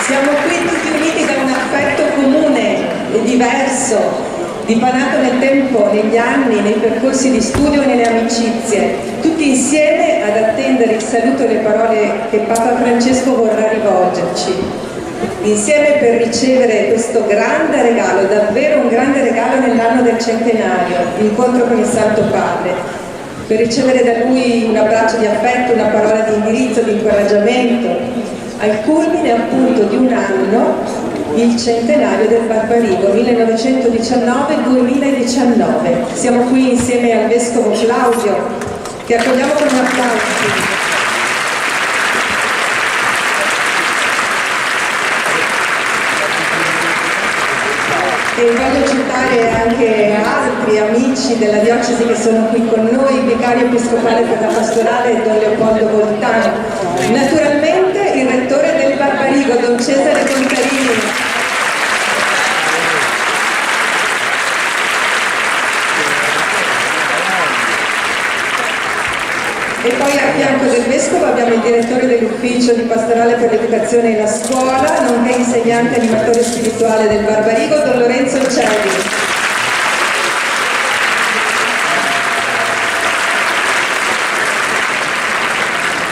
Siamo qui tutti uniti da un affetto comune e diverso, dipanato nel tempo, negli anni, nei percorsi di studio e nelle amicizie, tutti insieme ad attendere il saluto e le parole che Papa Francesco vorrà rivolgerci. Insieme per ricevere questo grande regalo, davvero un grande regalo nell'anno del centenario, l'incontro con il Santo Padre, per ricevere da lui un abbraccio di affetto, una parola di indirizzo, di incoraggiamento, al culmine appunto di un anno, il centenario del Barbarigo, 1919-2019. Siamo qui insieme al Vescovo Claudio, che accogliamo con un applauso. E voglio citare anche altri amici della diocesi che sono qui con noi, il vicario episcopale per la pastorale Don Leopoldo Voltano, naturalmente il rettore del Barbarigo, Don Cesare Contarini. E poi a fianco del Vescovo abbiamo il direttore dell'ufficio di pastorale per l'educazione e la scuola, nonché insegnante e animatore spirituale del Barbarigo, Don Lorenzo Uccelli.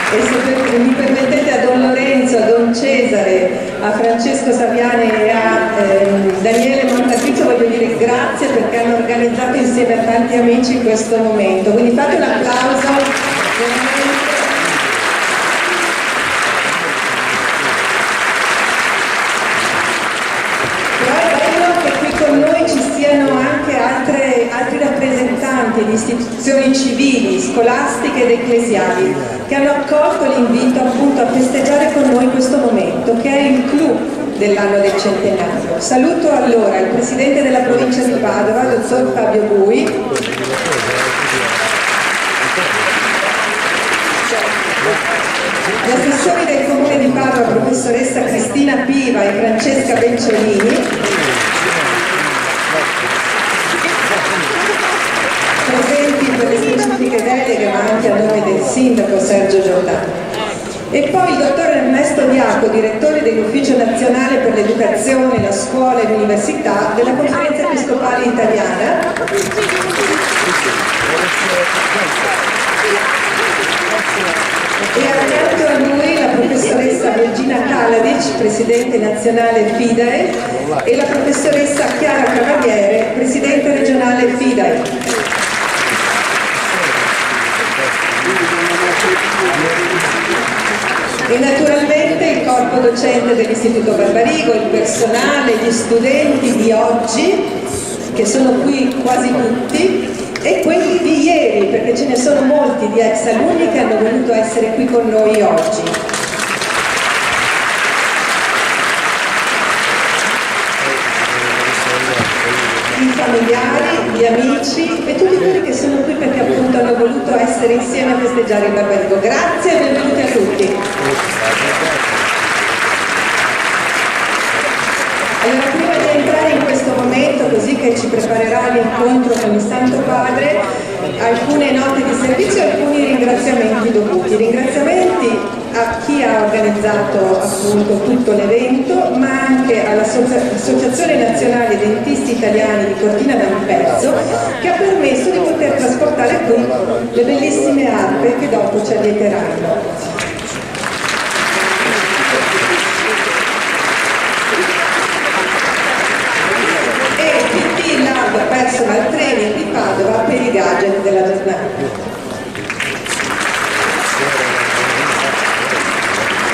E se mi permettete, a Don Lorenzo, a Don Cesare, a Francesco Saviane e a Daniele Montafizzo voglio dire grazie perché hanno organizzato insieme a tanti amici questo momento. Quindi fate un applauso. Però è bello che qui con noi ci siano anche altri rappresentanti di istituzioni civili, scolastiche ed ecclesiali che hanno accolto l'invito appunto a festeggiare con noi questo momento, che è il clou dell'anno del centenario. Saluto allora il Presidente della Provincia di Padova, Dottor Fabio Bui, gli assessori del Comune di Padova, Professoressa Cristina Piva e Francesca Benciolini, presenti per le specifiche deleghe ma anche a nome del Sindaco Sergio Giordano. E poi il Dottor Ernesto Diaco, direttore dell'Ufficio Nazionale per l'Educazione, la Scuola e l'Università della Conferenza Episcopale Italiana. E accanto a lui la professoressa Virginia Kaladic, presidente nazionale FIDAE, e la professoressa Chiara Cavaliere, presidente regionale FIDAE. E naturalmente il corpo docente dell'Istituto Barbarigo, il personale, gli studenti di oggi, che sono qui quasi tutti, e quelli di ieri, perché ce ne sono molti di ex alunni che hanno voluto essere qui con noi oggi. I familiari, gli amici e tutti quelli che sono qui perché appunto hanno voluto essere insieme a festeggiare il Barbarigo. Grazie e benvenuti a tutti. Allora, prima di entrare in questo momento, così che ci preparerà l'incontro con il Santo Padre, alcune note di servizio e alcuni ringraziamenti dovuti. Ringraziamenti a chi ha organizzato appunto tutto l'evento, ma anche all'Associazione Nazionale Dentisti Italiani di Cortina d'Ampezzo, che ha permesso di poter trasportare qui le bellissime arpe che dopo ci allieteranno. Personal training di Padova per i gadget della giornata.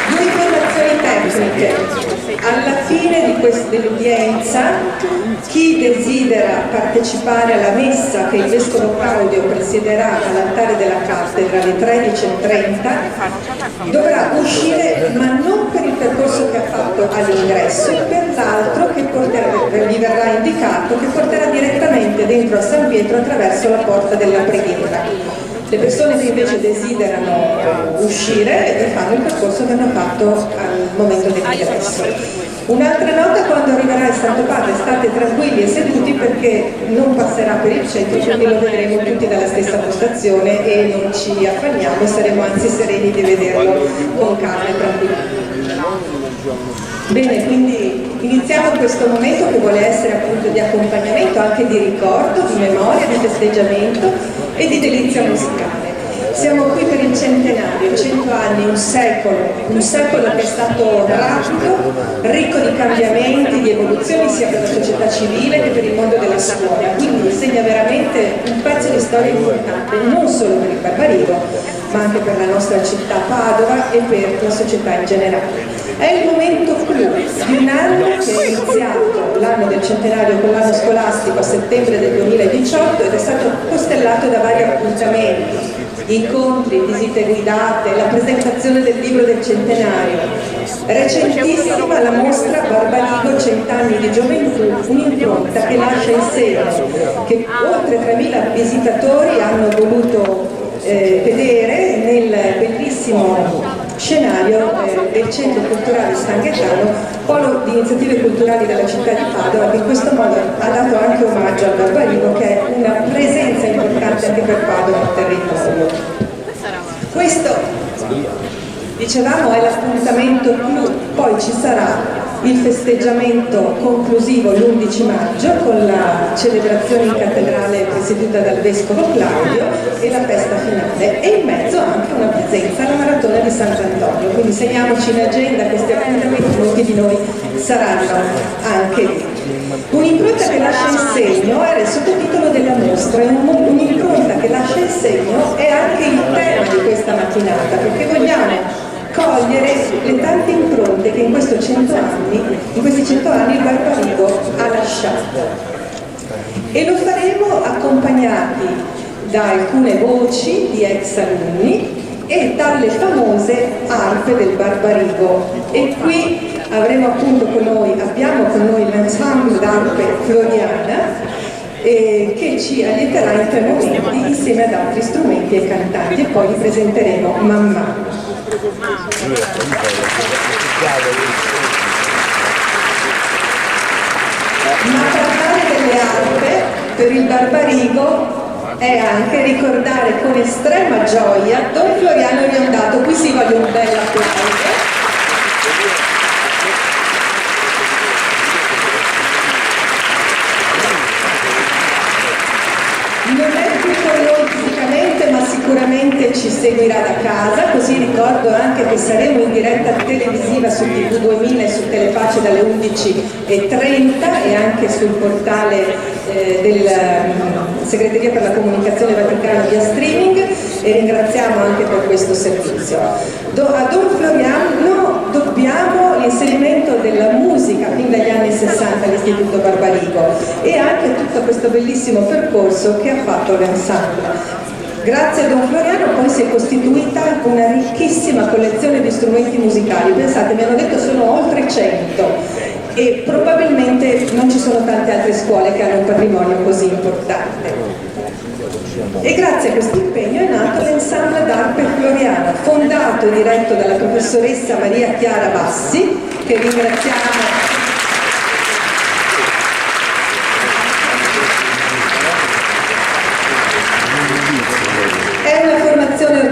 Due informazioni tecniche. Alla fine dell'udienza, chi desidera partecipare alla messa che il Vescovo Claudio presiederà all'altare della cattedra alle 13:30 dovrà uscire, ma non per il percorso che ha fatto all'ingresso, per l'altro che gli verrà indicato, che porterà direttamente dentro a San Pietro attraverso la porta della preghiera. Le persone che invece desiderano uscire fanno il percorso che hanno fatto al momento dell'ingresso. Un'altra nota: quando arriverà il Santo Padre state tranquilli e seduti perché non passerà per il centro, quindi lo vedremo tutti dalla stessa postazione e non ci affanniamo, saremo anzi sereni di vederlo con calma e tranquillità. Bene, quindi iniziamo questo momento che vuole essere appunto di accompagnamento, anche di ricordo, di memoria, di festeggiamento e di delizia musicale. Siamo qui per il centenario, 100 anni, un secolo che è stato rapido, ricco di cambiamenti, di evoluzioni sia per la società civile che per il mondo della scuola, quindi segna veramente un pezzo di storia importante, non solo per il Barbarigo, ma anche per la nostra città Padova e per la società in generale. È il momento clou di un anno che è iniziato, l'anno del centenario, con l'anno scolastico a settembre del 2018 ed è stato costellato da vari appuntamenti, incontri, visite guidate, la presentazione del libro del centenario. Recentissima la mostra Barbarigo 100 anni di gioventù, un'impronta che lascia il segno, che oltre 3.000 visitatori hanno voluto vedere nel bellissimo scenario del Centro Culturale Stanghetano, polo di iniziative culturali della città di Padova, che in questo modo ha dato anche omaggio al Barbarigo, che è una presenza importante anche per Padova nel territorio. Questo, dicevamo, è l'appuntamento clou, poi ci sarà il festeggiamento conclusivo l'11 maggio con la celebrazione in cattedrale presieduta dal Vescovo Claudio e la festa finale, e in mezzo anche una presenza alla Maratona di Sant'Antonio, quindi segniamoci in agenda questi appuntamenti, molti di noi saranno anche lì. Un'impronta che lascia il segno era il sottotitolo della mostra, e un'impronta che lascia il segno è anche il tema di questa mattinata, perché vogliamo cogliere le tante impronte che in questi 100 anni il Barbarigo ha lasciato. E lo faremo accompagnati da alcune voci di ex alunni e dalle famose arpe del Barbarigo. E qui abbiamo con noi l'ensemble d'arpe Floriana, che ci allieterà in 3 momenti insieme ad altri strumenti e cantanti, e poi li presenteremo man mano. Ma parlare delle arpe per il Barbarigo è anche ricordare con estrema gioia Don Floriano Riondato. Qui si voglio un bel applauso. Non è qui con noi fisicamente, ma sicuramente ci seguirà da casa, così ricordo anche che saremo in diretta televisiva su TV 2000 e su Telepace dalle 11:30 e anche sul portale della Segreteria per la Comunicazione Vaticana via streaming, e ringraziamo anche per questo servizio. A Don Floriano dobbiamo l'inserimento della musica fin dagli anni 60 all'Istituto Barbarigo e anche tutto questo bellissimo percorso che ha fatto l'ensemble. Grazie a Don Floriano poi si è costituita una ricchissima collezione di strumenti musicali. Pensate, mi hanno detto sono oltre 100 e probabilmente non ci sono tante altre scuole che hanno un patrimonio così importante. E grazie a questo impegno è nato l'ensemble d'arpe Floriana, fondato e diretto dalla professoressa Maria Chiara Bassi, che ringraziamo.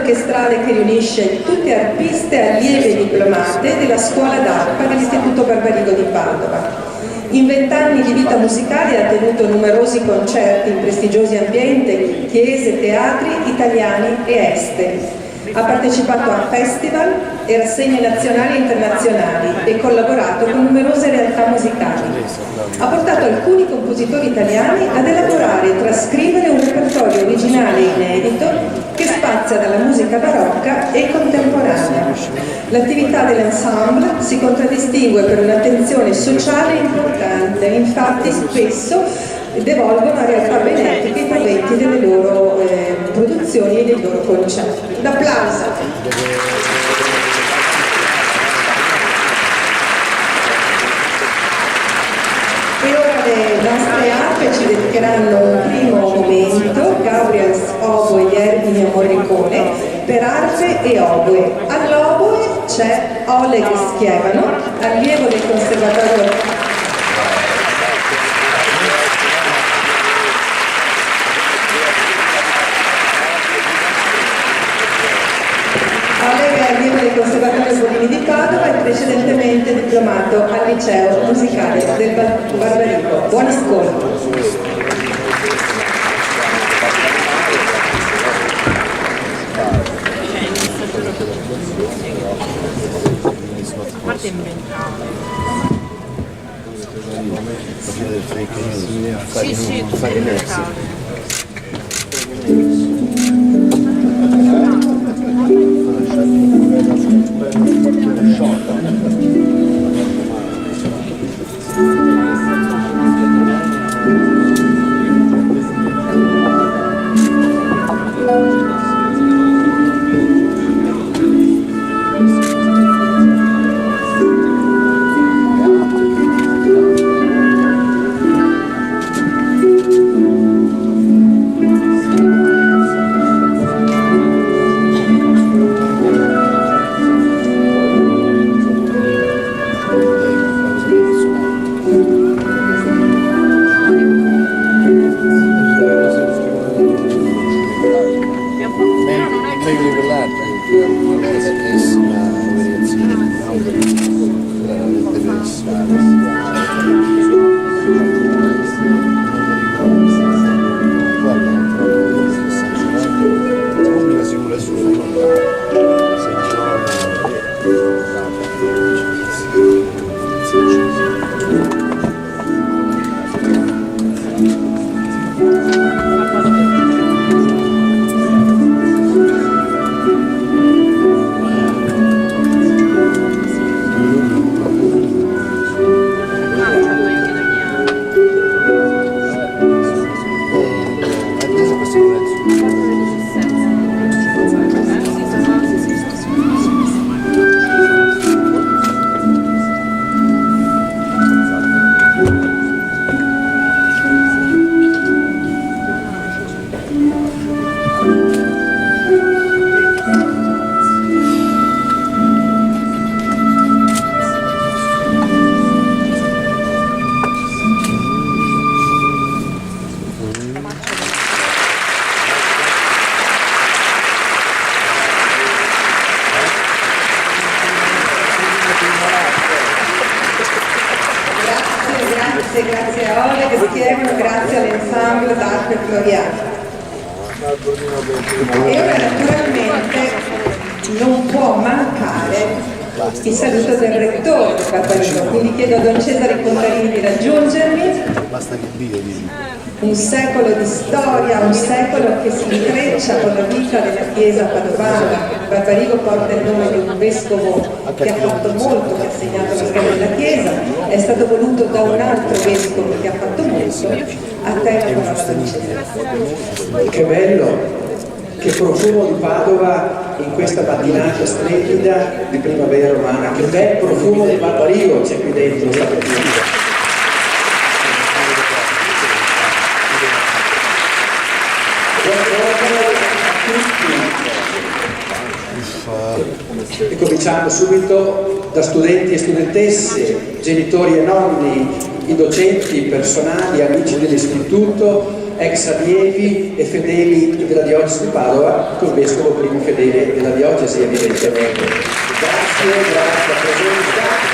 Orchestrale che riunisce tutte arpiste allieve e diplomate della scuola d'arpa dell'Istituto Barbarigo di Padova. In 20 anni di vita musicale ha tenuto numerosi concerti in prestigiosi ambienti, chiese, teatri italiani e esteri. Ha partecipato a festival e rassegne nazionali e internazionali e collaborato con numerose realtà musicali. Ha portato alcuni compositori italiani ad elaborare e trascrivere un repertorio originale e inedito che spazia dalla musica barocca e contemporanea. L'attività dell'ensemble si contraddistingue per un'attenzione sociale importante, infatti spesso devolvono a realtà benefiche i proventi delle loro produzioni e dei loro concerti. Un applauso. E ora le nostre arpe ci dedicheranno un primo momento, Gabriel's Oboe di Ennio Morricone, per arpe e oboe. All'oboe c'è Oleg Schiavano, allievo del Conservatorio Conservatorio Bonini di Padova e precedentemente diplomato chiamato al liceo musicale del Barbarigo. Buon ascolto. Guarda inventato. Sì, tutto inventato. Grazie a Ole che scrivono, grazie all'ensemble d'arte floriana. E ora naturalmente non può mancare il saluto del rettore del Barbarigo, quindi chiedo a Don Cesare Contarini di raggiungermi. Un secolo di storia, un secolo che si intreccia con la vita della chiesa padovana. Il Barbarigo porta il nome di un vescovo che ha fatto molto, che ha segnato la storia della chiesa, è stato voluto da un altro vescovo che ha fatto molto. A te la parola, Don Cesare. Che bello, che profumo di Padova in questa mattinata splendida di primavera romana, che bel profumo di Barbarigo c'è qui dentro stamattina. E cominciamo subito da studenti e studentesse, genitori e nonni, i docenti, personali, amici dell'istituto, ex allievi e fedeli della diocesi di Padova, col vescovo primo fedele della diocesi evidentemente. Grazie a presenza.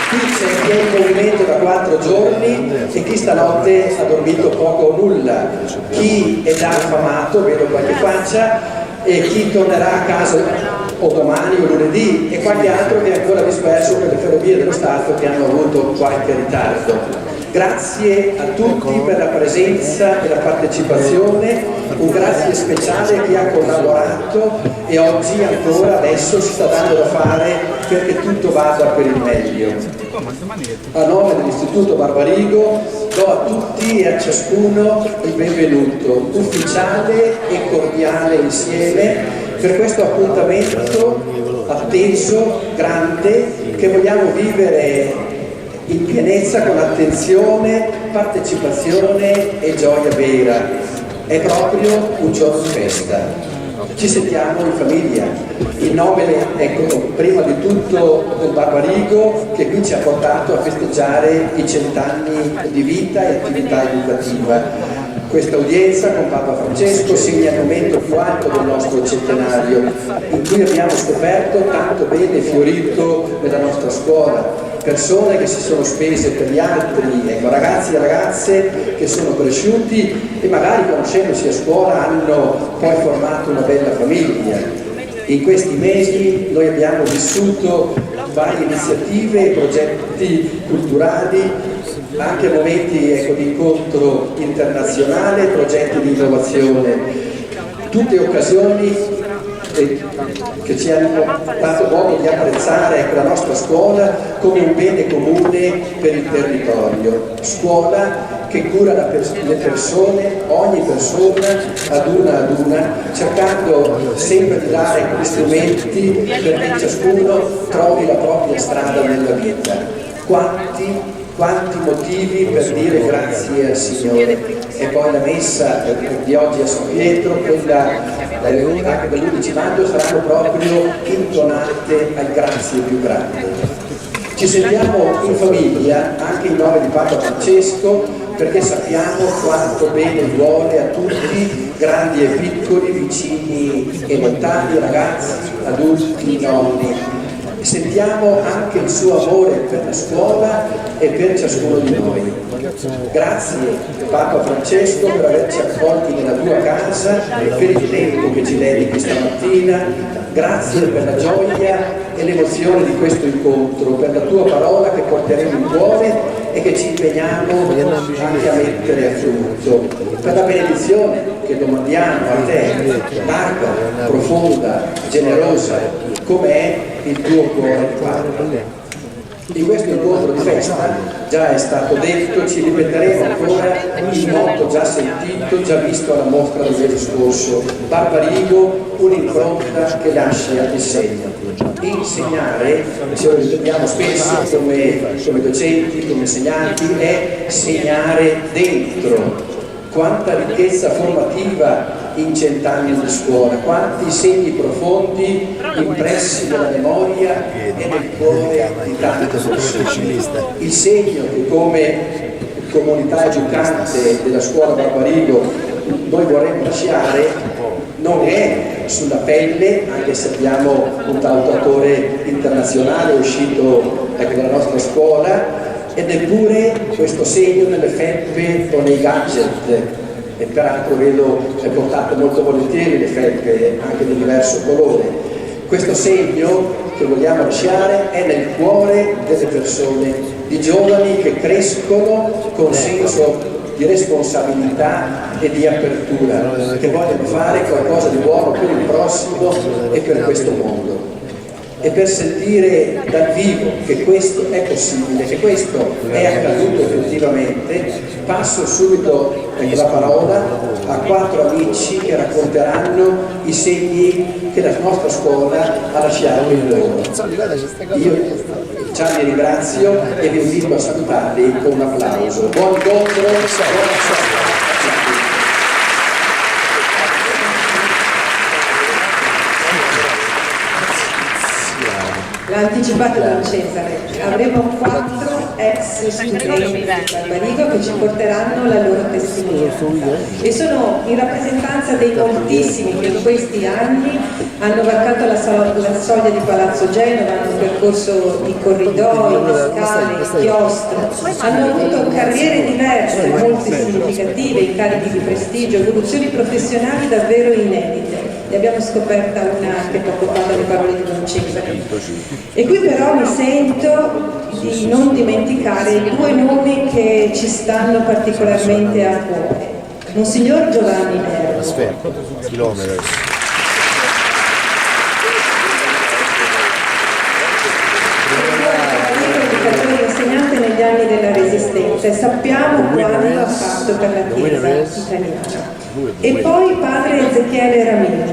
Qui c'è chi è in movimento da 4 giorni e chi stanotte ha dormito poco o nulla, chi è già affamato, vedo qualche faccia, e chi tornerà a casa o domani o lunedì, e qualche altro che è ancora disperso per le ferrovie dello Stato che hanno avuto qualche ritardo. Grazie a tutti per la presenza e la partecipazione, un grazie speciale a chi ha collaborato e oggi ancora adesso si sta dando da fare perché tutto vada per il meglio. A nome dell'Istituto Barbarigo do a tutti e a ciascuno il benvenuto ufficiale e cordiale insieme per questo appuntamento atteso, grande, che vogliamo vivere in pienezza con attenzione, partecipazione e gioia vera. È proprio un giorno di festa. Ci sentiamo in famiglia. In nome, ecco, prima di tutto del Barbarigo che qui ci ha portato a festeggiare i 100 anni di vita e attività educativa. Questa udienza con Papa Francesco segna il momento più alto del nostro centenario, in cui abbiamo scoperto tanto bene fiorito nella nostra scuola, persone che si sono spese per gli altri, ecco, ragazzi e ragazze che sono cresciuti e magari conoscendosi a scuola hanno poi formato una bella famiglia. In questi mesi noi abbiamo vissuto varie iniziative e progetti culturali, anche momenti, ecco, di incontro internazionale, progetti di innovazione, tutte occasioni che ci hanno dato modo di apprezzare, ecco, la nostra scuola come un bene comune per il territorio, scuola che cura le persone, ogni persona ad una, cercando sempre di dare quegli strumenti perché ciascuno trovi la propria strada nella vita. Quanti motivi per dire grazie al Signore. E poi la messa di oggi a San Pietro, quella anche dell'11 maggio, saranno proprio intonate al grazie più grande. Ci sentiamo in famiglia anche in nome di Papa Francesco, perché sappiamo quanto bene vuole a tutti, grandi e piccoli, vicini e lontani, ragazzi, adulti, nonni. Sentiamo anche il suo amore per la scuola e per ciascuno di noi. Grazie Papa Francesco per averci accolti nella tua casa, per il tempo che ci dedichi stamattina, grazie per la gioia e l'emozione di questo incontro, per la tua parola che porteremo in cuore e che ci impegniamo anche a mettere a frutto, per la benedizione che domandiamo a te, larga, profonda, generosa, come è il tuo cuore, Padre. In questo incontro di festa, già è stato detto, ci ripeteremo ancora il motto già sentito, già visto alla mostra del mese scorso: Barbarigo, un'impronta che lascia il segno. Insegnare, ce lo ripetiamo spesso come docenti, come insegnanti, è segnare dentro. Quanta ricchezza formativa in 100 anni di scuola, quanti segni profondi impressi nella memoria e nel cuore di tante persone. Il segno che come comunità educante della scuola Barbarigo noi vorremmo lasciare non è sulla pelle, anche se abbiamo un tatuatore internazionale uscito dalla nostra scuola, ed eppure questo segno nelle felpe o nei gadget, e peraltro vedo portate molto volentieri le felpe anche di diverso colore. Questo segno che vogliamo lasciare è nel cuore delle persone, di giovani che crescono con senso di responsabilità e di apertura, che vogliono fare qualcosa di buono per il prossimo e per questo mondo. E per sentire dal vivo che questo è possibile, che questo è accaduto effettivamente, passo subito la parola a 4 amici che racconteranno i segni che la nostra scuola ha lasciato in loro. Io già li ringrazio e vi invito a salutarli con un applauso. Buon incontro, buona serata. L'ha anticipato Don Cesare, avremo 4 ex studenti di Barbarigo che ci porteranno la loro testimonianza e sono in rappresentanza dei moltissimi che in questi anni hanno varcato la soglia di Palazzo Genova, hanno percorso i corridoi, le scale, i chiostri, hanno avuto carriere diverse, molte significative, incarichi di prestigio, evoluzioni professionali davvero inedite. Ne abbiamo scoperta una anche poco fa dalle parole di Don Cesare. E qui però mi sento di non dimenticare 2 nomi che ci stanno particolarmente a cuore. Monsignor Giovanni Nervo. Aspetta, chilometri. Insegnante negli anni della Resistenza e sappiamo quanto ha fatto per la Chiesa italiana. E poi padre Ezechiele Ramin.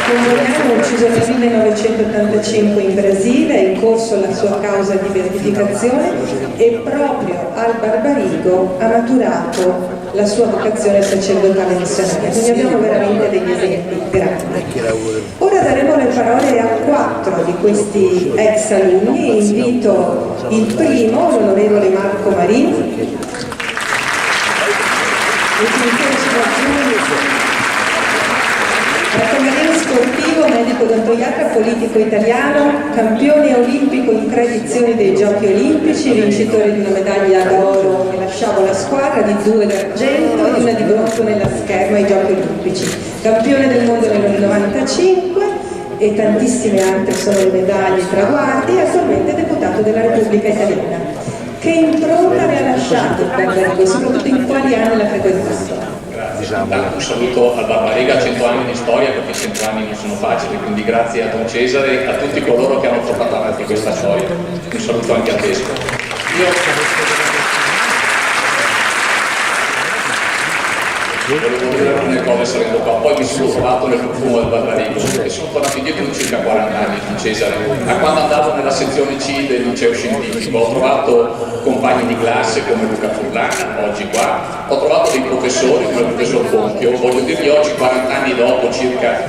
Convogliano, ucciso nel 1985 in Brasile, è in corso la sua causa di beatificazione e proprio al Barbarigo ha maturato la sua vocazione sacerdotale missionaria. Quindi abbiamo veramente degli esempi grandi. Ora daremo le parole a 4 di questi ex alunni. Invito il primo, l'onorevole Marco Marin. Marco Marin, sportivo, medico odontoiatra, politico italiano, campione olimpico in 3 edizioni dei Giochi Olimpici, vincitore di una medaglia d'oro nella sciabola squadra, di 2 d'argento e di una di bronzo nella scherma ai Giochi Olimpici, campione del mondo nel 95 e tantissime altre sono le medaglie e traguardi, e attualmente deputato della Repubblica Italiana. Che impronta ne ha lasciato il Barbarigo e soprattutto in quali anni l'ha frequentato? Un saluto al Barbarigo, a 100 anni di storia, perché 100 anni non sono facili, quindi grazie a Don Cesare e a tutti coloro che hanno portato avanti questa storia. Un saluto anche a Tesco. Volevo dire alcune cose salendo qua, poi mi sono trovato nel profumo del Barbarigo e sono tornato indietro circa 40 anni con Cesare. Da quando andavo nella sezione C del liceo scientifico ho trovato compagni di classe come Luca Furlana, oggi qua, ho trovato dei professori come il professor Pompio, voglio dirgli oggi 40 anni dopo circa,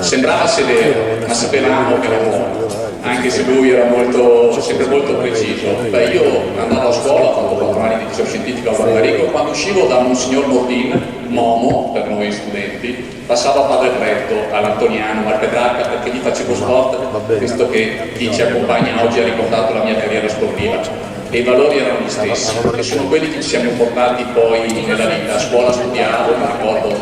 sembrava severo, ma sapevamo che era buono, anche se lui era sempre molto preciso. Beh, io andavo a scuola, ho fatto 4 anni di liceo scientifico a Barbarigo, quando uscivo da Monsignor Nordin, Momo per noi studenti, passavo a Padre Pretto, all'Antoniano, al Petrarca, perché lì facevo sport, visto che chi ci accompagna oggi ha ricordato la mia carriera sportiva. E i valori erano gli stessi, e sono quelli che ci siamo portati poi nella vita. A scuola studiavo, mi ricordo,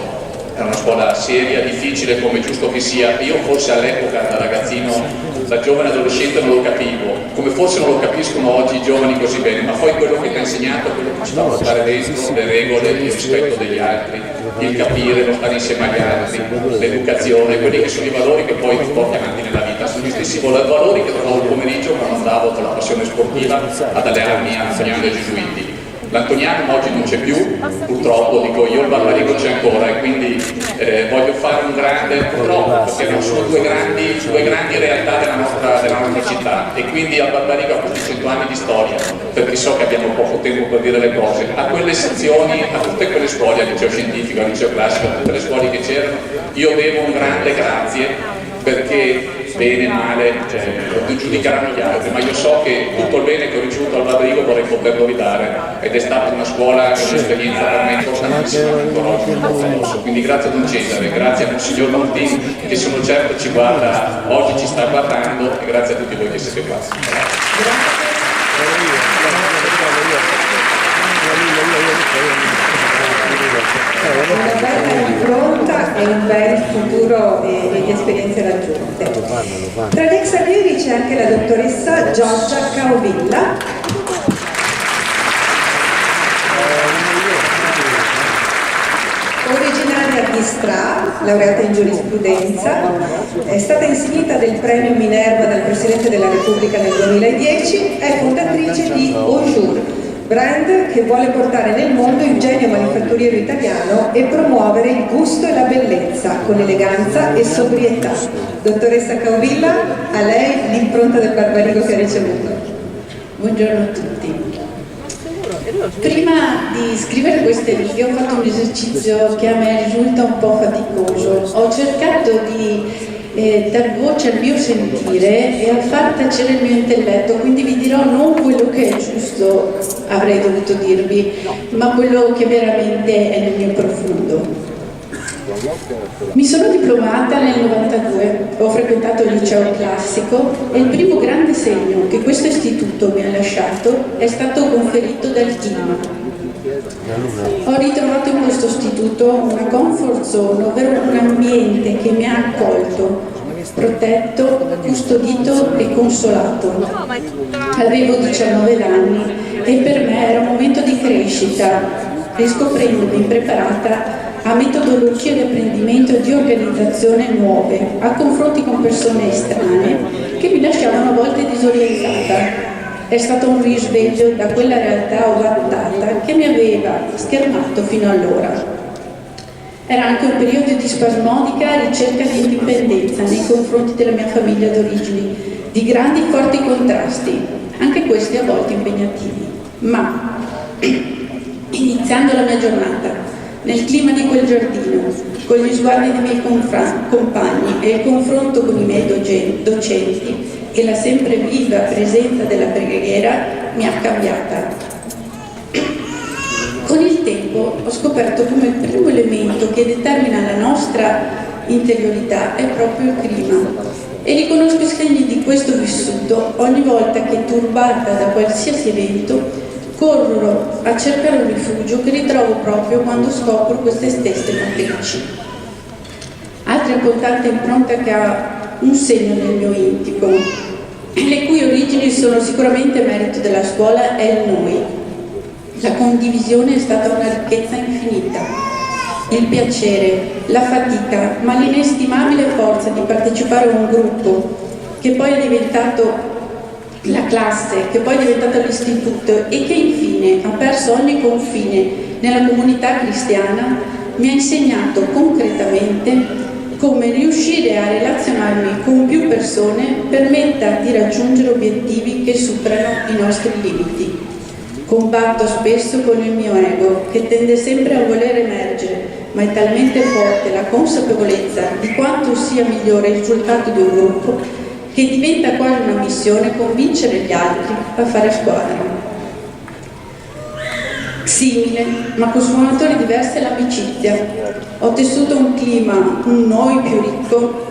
era una scuola seria, difficile come giusto che sia. Io forse all'epoca da ragazzino, da giovane adolescente non lo capivo, come forse non lo capiscono oggi i giovani così bene, ma poi quello che mi ha insegnato, quello che ci fa portare dentro, le regole, il rispetto degli altri, il capire, lo stare insieme agli altri, l'educazione, quelli che sono i valori che poi ti porti avanti nella vita, sono gli stessi valori che trovavo il pomeriggio quando andavo con la passione sportiva ad allenarmi a Antoniano dei Gesuiti. L'Antoniano oggi non c'è più, purtroppo, dico io, il Barbarigo c'è ancora, e quindi voglio fare un grande, purtroppo, perché non sono due grandi realtà della nostra città, e quindi al Barbarigo, a questi 100 anni di storia, perché so che abbiamo poco tempo per dire le cose, a quelle sezioni, a tutte quelle scuole, al liceo scientifico, al liceo classico, a tutte le scuole che c'erano, io devo un grande grazie, perché bene, male, giudicheranno gli altri, ma io so che tutto il bene che ho ricevuto al Barbarigo vorrei poterlo ridare, ed è stata una scuola e un'esperienza per me importantissima, ancora oggi non lo conosco. Quindi grazie a Don Cesare, grazie a Monsignor Nordin, che sono certo ci guarda, oggi ci sta guardando, e grazie a tutti voi che siete qua. Una bella impronta e un bel futuro e di esperienze raggiunte. Tra gli ex allievi c'è anche la dottoressa Giorgia Caovilla. Originaria di Stra, laureata in giurisprudenza, è stata insignita del premio Minerva dal Presidente della Repubblica nel 2010, è fondatrice di Aujour, brand che vuole portare nel mondo il genio manifatturiero italiano e promuovere il gusto e la bellezza con eleganza e sobrietà. Dottoressa Caovilla, a lei l'impronta del Barbarigo che ha ricevuto. Buongiorno a tutti. Prima di scrivere queste righe ho fatto un esercizio che a me risulta un po' faticoso. Ho cercato di dar voce al mio sentire e a far tacere il mio intelletto, quindi vi dirò non quello che è giusto avrei dovuto dirvi, ma quello che veramente è nel mio profondo. Mi sono diplomata nel 92, ho frequentato il liceo classico e il primo grande segno che questo istituto mi ha lasciato è stato conferito dal clima. Ho ritrovato in questo istituto una comfort zone, ovvero un ambiente che mi ha accolto, protetto, custodito e consolato. Avevo 19 anni e per me era un momento di crescita, riscoprendomi impreparata a metodologie di apprendimento e di organizzazione nuove, a confronti con persone estranee che mi lasciavano a volte disorientata. È stato un risveglio da quella realtà ovattata che mi aveva schermato fino allora. Era anche un periodo di spasmodica ricerca di indipendenza nei confronti della mia famiglia d'origini, di grandi e forti contrasti, anche questi a volte impegnativi. Ma iniziai iniziando la mia giornata, nel clima di quel giardino, con gli sguardi dei miei compagni e il confronto con i miei docenti e la sempre viva presenza della preghiera mi ha cambiata. Con il tempo ho scoperto come il primo elemento che determina la nostra interiorità è proprio il clima e riconosco i segni di questo vissuto ogni volta che, turbata da qualsiasi evento, corro a cercare un rifugio che ritrovo proprio quando scopro queste stesse matrici. Altra importante impronta che ha un segno nel mio intimo, le cui origini sono sicuramente merito della scuola, è il noi. La condivisione è stata una ricchezza infinita. Il piacere, la fatica, ma l'inestimabile forza di partecipare a un gruppo che poi è diventato la classe, che poi è diventato l'istituto e che infine ha perso ogni confine nella comunità cristiana, mi ha insegnato concretamente come riuscire a relazionarmi con più persone permetta di raggiungere obiettivi che superano i nostri limiti. Combatto spesso con il mio ego, che tende sempre a voler emergere, ma è talmente forte la consapevolezza di quanto sia migliore il risultato di un gruppo che diventa quasi una missione convincere gli altri a fare squadra. Simile, ma con sfumature diverse, l'amicizia. Ho tessuto un clima, un noi più ricco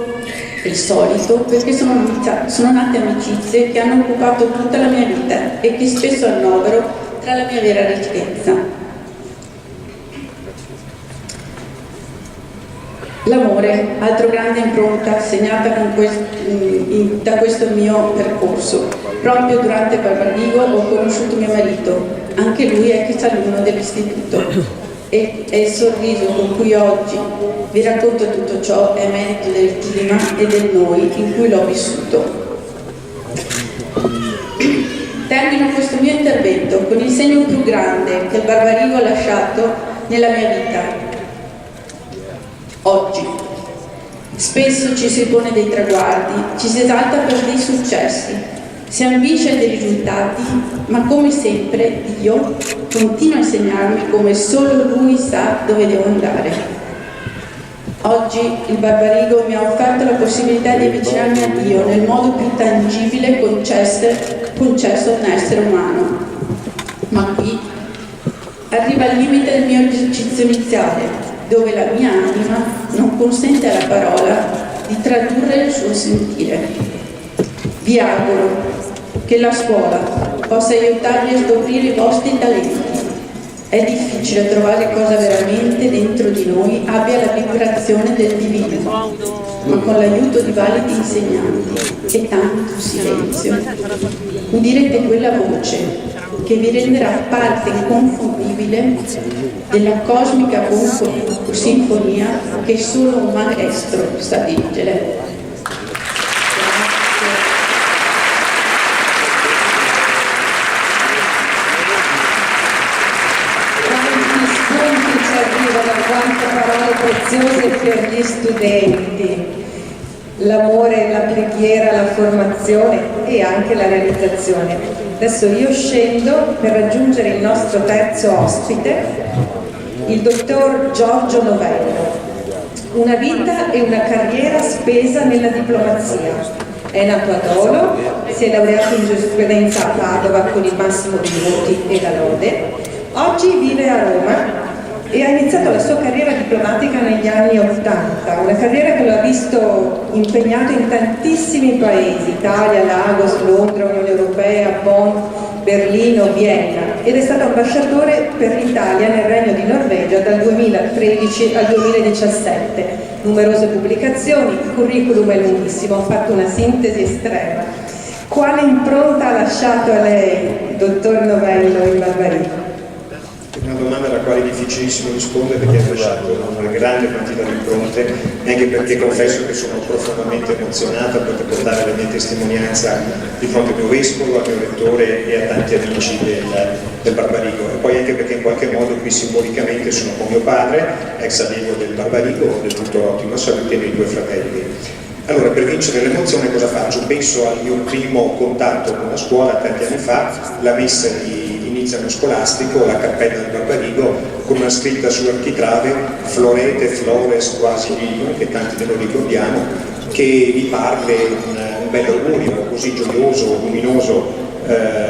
del solito, perché sono nate amicizie che hanno occupato tutta la mia vita e che spesso annovero tra la mia vera ricchezza. L'amore, altro grande impronta segnata da questo mio percorso. Proprio durante il Barbarigo ho conosciuto mio marito, anche lui è ex alunno dell'istituto, e il sorriso con cui oggi vi racconto tutto ciò è merito del clima e del noi in cui l'ho vissuto. Termino questo mio intervento con il segno più grande che il Barbarigo ha lasciato nella mia vita. Oggi spesso ci si pone dei traguardi, ci si esalta per dei successi, si ambisce a dei risultati, ma come sempre Dio continua a insegnarmi come solo Lui sa dove devo andare. Oggi il Barbarigo mi ha offerto la possibilità di avvicinarmi a Dio nel modo più tangibile concesso a un essere umano. Ma qui arriva il limite del mio esercizio iniziale, dove la mia anima non consente alla parola di tradurre il suo sentire. Vi auguro che la scuola possa aiutarvi a scoprire i vostri talenti. È difficile trovare cosa veramente dentro di noi abbia la vibrazione del divino, ma con l'aiuto di validi insegnanti e tanto silenzio, udirete quella voce che vi renderà parte inconfondibile della cosmica sinfonia che solo un maestro sa dirigere. Quanti spunti ci arrivano, quante parole preziose per gli studenti. L'amore, la preghiera, la formazione e anche la realizzazione. Adesso io scendo per raggiungere il nostro terzo ospite, il dottor Giorgio Novello. Una vita e una carriera spesa nella diplomazia. È nato a Dolo, si è laureato in giurisprudenza a Padova con il massimo dei voti e la lode. Oggi vive a Roma e ha iniziato la sua carriera diplomatica negli anni '80, una carriera che lo ha visto impegnato in tantissimi paesi, Italia, Lagos, Londra, Unione Europea, Bonn, Berlino, Vienna, ed è stato ambasciatore per l'Italia nel Regno di Norvegia dal 2013 al 2017. Numerose pubblicazioni, il curriculum è lunghissimo, ho fatto una sintesi estrema. Quale impronta ha lasciato a lei, dottor Novello, il Barbarigo? Una domanda alla quale è difficilissimo rispondere perché ha lasciato una grande quantità di impronte, anche perché confesso che sono profondamente emozionato per portare la mia testimonianza di fronte al mio vescovo, al mio rettore e a tanti amici del Barbarigo, e poi anche perché in qualche modo qui simbolicamente sono con mio padre, ex allievo del Barbarigo, del tutto ottimo salute, e dei due fratelli. Allora, per vincere l'emozione cosa faccio? Penso al mio primo contatto con la scuola tanti anni fa, la messa di inizio anno scolastico, la cappella del Barbarigo, con una scritta sull'architrave Florete, Flores, quasi vivum, che tanti ne lo ricordiamo, che vi parve un bel augurio così gioioso, luminoso,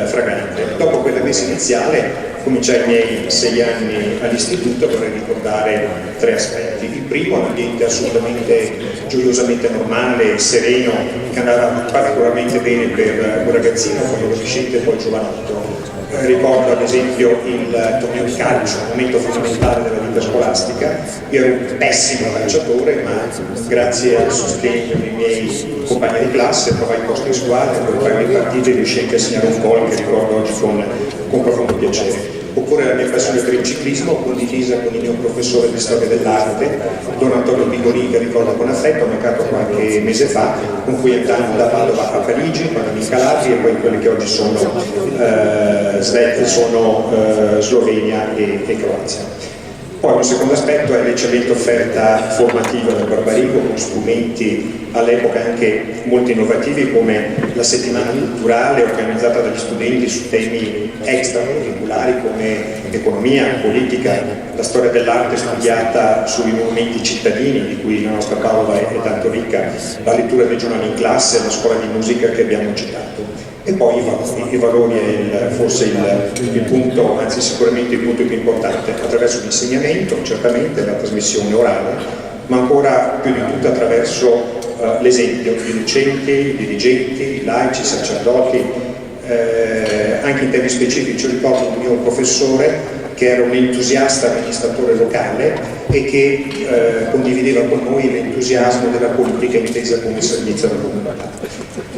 fragante. Dopo quella messa iniziale cominciai i miei 6 anni all'istituto. Vorrei ricordare 3 aspetti. Il primo, un ambiente assolutamente gioiosamente normale, sereno, che andava particolarmente bene per un ragazzino, poi adolescente e poi giovanotto. Ricordo ad esempio il torneo di calcio, un momento fondamentale della vita scolastica. Io ero un pessimo calciatore, ma grazie al sostegno dei miei compagni di classe trovai posto in squadra, per fare le partite e riuscii a segnare un gol che ricordo oggi con profondo piacere. Oppure la mia passione per il ciclismo, condivisa con il mio professore di storia dell'arte, Don Antonio Bigolini, che ricordo con affetto, mancato qualche mese fa, con cui andammo da Padova a Parigi, poi in Calabria e poi quelle che oggi sono Slovenia e Croazia. Poi un secondo aspetto è l'eccellente offerta formativa del Barbarigo, con strumenti all'epoca anche molto innovativi come la settimana culturale organizzata dagli studenti su temi extracurriculari come economia, politica, la storia dell'arte studiata sui monumenti cittadini di cui la nostra Padova è tanto ricca, la lettura dei giornali in classe, la scuola di musica che abbiamo citato. E poi i valori è forse il punto, anzi sicuramente il punto più importante, attraverso l'insegnamento, certamente la trasmissione orale, ma ancora più di tutto attraverso l'esempio di docenti, dirigenti, laici, sacerdoti, anche in temi specifici. Io ricordo un mio professore che era un entusiasta amministratore locale e che condivideva con noi l'entusiasmo della politica intesa come servizio alla comunità.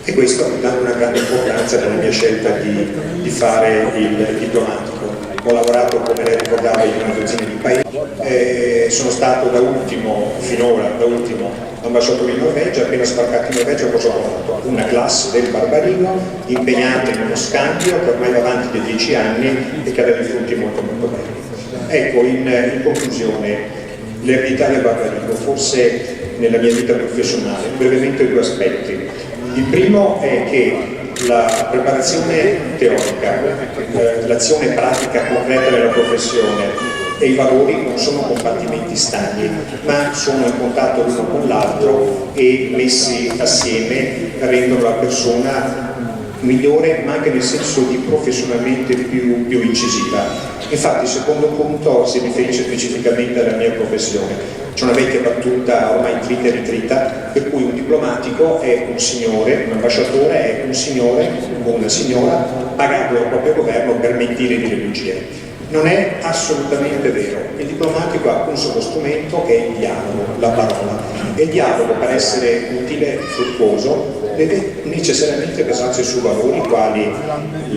E questo mi dà una grande importanza nella mia scelta di fare il diplomatico. Ho lavorato, come lei ricordava, in una dozzina di paesi, sono stato finora ambasciatore in Norvegia. Appena sbarcato in Norvegia cosa ho fatto? Una classe del Barbarigo impegnata in uno scambio che ormai va avanti da 10 anni e che ha dei frutti molto molto belli. Ecco, in conclusione, l'eredità del Barbarigo, forse nella mia vita professionale, brevemente 2 aspetti. Il primo è che la preparazione teorica, l'azione pratica concreta della professione e i valori non sono compartimenti stagni, ma sono in contatto l'uno con l'altro e messi assieme rendono la persona migliore, ma anche nel senso di professionalmente più incisiva. Infatti il secondo punto si riferisce specificamente alla mia professione. C'è una vecchia battuta ormai trita e ritrita, per cui un diplomatico è un signore, un ambasciatore è un signore o una signora pagato dal proprio governo per mentire di religione. Non è assolutamente vero. Il diplomatico ha un solo strumento che è il dialogo, la parola. E il dialogo, per essere utile e fruttuoso, deve necessariamente basarsi su valori quali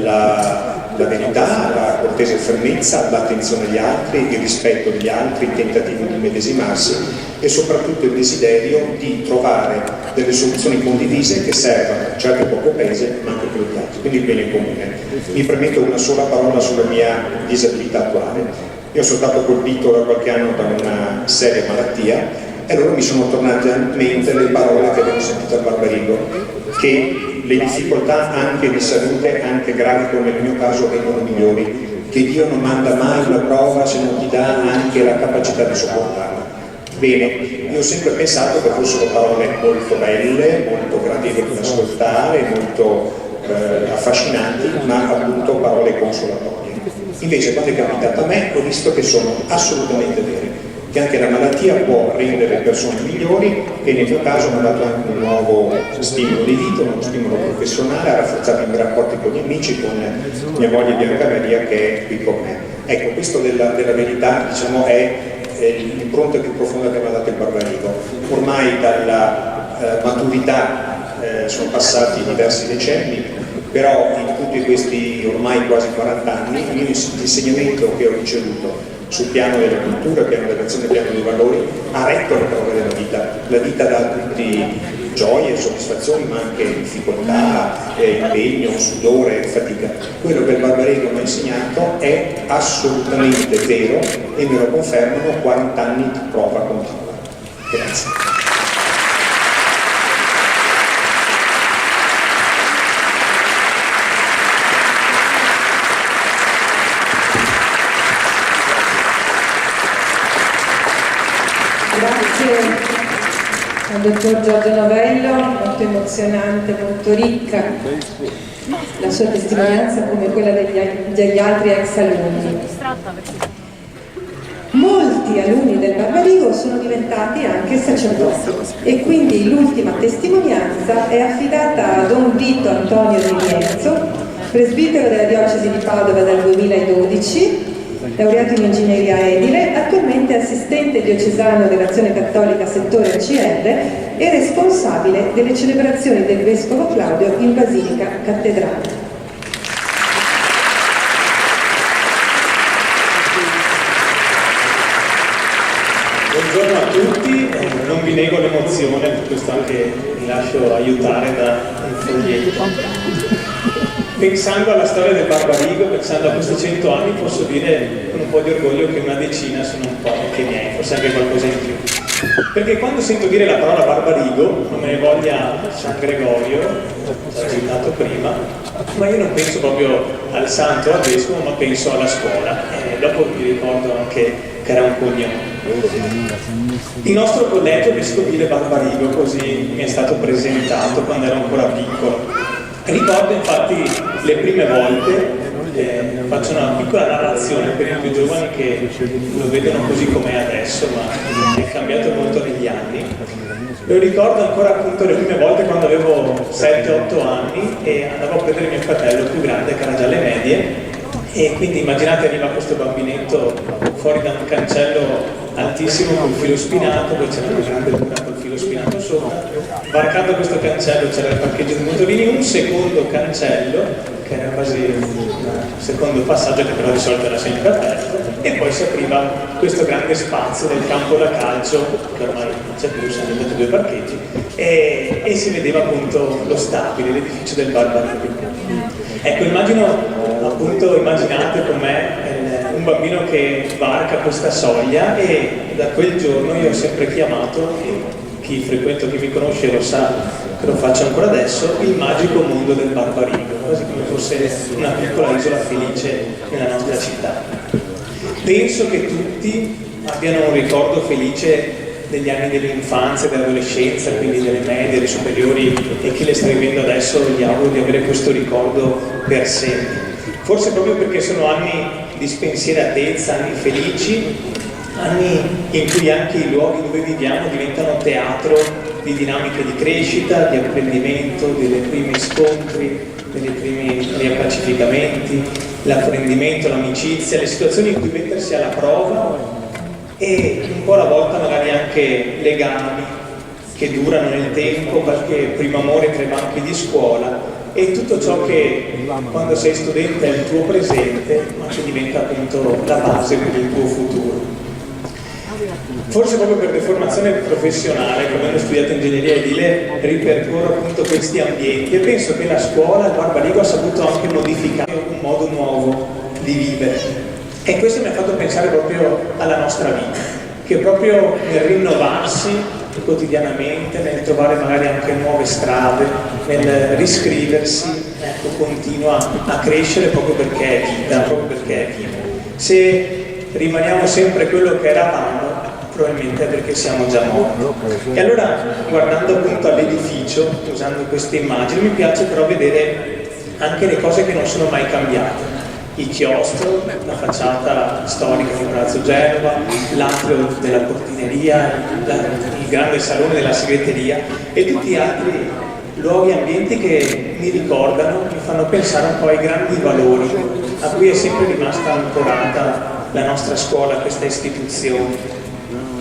la verità, la cortese fermezza, l'attenzione agli altri, il rispetto degli altri, il tentativo di medesimarsi e soprattutto il desiderio di trovare delle soluzioni condivise che servano a certe poche paese ma anche per gli altri, quindi il bene comune. Mi permetto una sola parola sulla mia disabilità attuale. Io sono stato colpito da qualche anno da una seria malattia e allora mi sono tornate a mente le parole che abbiamo sentito al Barbarigo, che le difficoltà anche di salute, anche gravi come nel mio caso, vengono migliori, che Dio non manda mai una prova se non ti dà anche la capacità di sopportarla. Bene, io ho sempre pensato che fossero parole molto belle, molto gradevoli da ascoltare, molto affascinanti, ma appunto parole consolatorie. Invece quando è capitato a me ho visto che sono assolutamente vere, che anche la malattia può rendere le persone migliori e nel mio caso mi ha dato anche un nuovo stimolo di vita, uno stimolo professionale, ha rafforzato i miei rapporti con gli amici, con mia moglie Bianca Maria che è qui con me. Ecco, questo della verità diciamo è l'impronta più profonda che mi ha dato il Barbarigo. Ormai dalla maturità sono passati diversi decenni, però in tutti questi ormai quasi 40 anni l'insegnamento che ho ricevuto sul piano della cultura, piano dell'azione, piano dei valori, ha retto le prove della vita. La vita dà tutti gioie, soddisfazioni, ma anche difficoltà, impegno, sudore, fatica. Quello che il Barbarigo mi ha insegnato è assolutamente vero e me lo confermano 40 anni di prova continua. Grazie. Grazie al dottor Giorgio Novello, molto emozionante, molto ricca la sua testimonianza come quella degli altri ex alunni. Molti alunni del Barbarigo sono diventati anche sacerdoti e quindi l'ultima testimonianza è affidata a Don Vito Antonio Di Lienzo, presbitero della diocesi di Padova dal 2012, laureato in ingegneria edile, attualmente assistente diocesano dell'Azione Cattolica settore ACL e responsabile delle celebrazioni del Vescovo Claudio in Basilica Cattedrale. Buongiorno a tutti, non vi nego l'emozione, per questo anche mi lascio aiutare da un foglietto. Pensando alla storia del Barbarigo, pensando a questi 100 anni, posso dire con un po' di orgoglio che una decina sono un po' anche miei, forse anche qualcosa in più. Perché quando sento dire la parola Barbarigo, non me ne voglia San Gregorio, l'ho citato prima, ma io non penso proprio al santo o al vescovo, ma penso alla scuola. Dopo vi ricordo anche che era un cognome. Il nostro collegio vescovile Barbarigo, così mi è stato presentato quando ero ancora piccolo. Ricordo infatti le prime volte, faccio una piccola narrazione per i più giovani che lo vedono così com'è adesso, ma è cambiato molto negli anni. Lo ricordo ancora appunto le prime volte quando avevo 7-8 anni e andavo a prendere mio fratello più grande che era già alle medie, e quindi immaginate arriva questo bambinetto fuori da un cancello altissimo col filo spinato, poi c'era una grande mura col filo spinato sopra, varcando questo cancello c'era il parcheggio di motorini, un secondo cancello che era quasi un secondo passaggio che però di solito era sempre aperto, e poi si apriva questo grande spazio del campo da calcio che ormai non c'è più, sono diventati 2 parcheggi, e si vedeva appunto lo stabile, l'edificio del Barbarigo. Ecco, immaginate com'è un bambino che varca questa soglia, e da quel giorno io ho sempre chiamato, e chi mi conosce lo sa che lo faccio ancora adesso, il magico mondo del Barbarigo, quasi come fosse una piccola isola felice nella nostra città. Penso che tutti abbiano un ricordo felice degli anni dell'infanzia, dell'adolescenza, quindi delle medie, delle superiori, e chi le sta vivendo adesso gli auguro di avere questo ricordo per sempre. Forse proprio perché sono anni di spensieratezza, anni felici, anni in cui anche i luoghi dove viviamo diventano teatro di dinamiche di crescita, di apprendimento, dei primi scontri, dei primi riappacificamenti, l'apprendimento, l'amicizia, le situazioni in cui mettersi alla prova, e un po' alla volta magari anche legami che durano nel tempo, qualche primo amore tra i banchi di scuola, e tutto ciò che quando sei studente è il tuo presente, ma che diventa appunto la base per il tuo futuro. Forse proprio per deformazione professionale, come ho studiato ingegneria edile, ripercorro appunto questi ambienti, e penso che la scuola, il Barbarigo, ha saputo anche modificare un modo nuovo di vivere. E questo mi ha fatto pensare proprio alla nostra vita, che proprio nel rinnovarsi quotidianamente, nel trovare magari anche nuove strade, nel riscriversi, ecco, continua a crescere proprio perché è vita, proprio perché è vivo. Se rimaniamo sempre quello che eravamo, probabilmente è perché siamo già morti. E allora, guardando appunto all'edificio, usando queste immagini, mi piace però vedere anche le cose che non sono mai cambiate. Il chiostro, la facciata storica di Palazzo Genova, l'atrio della portineria, il grande salone della segreteria e tutti gli altri luoghi e ambienti che mi ricordano, mi fanno pensare un po' ai grandi valori a cui è sempre rimasta ancorata la nostra scuola, questa istituzione.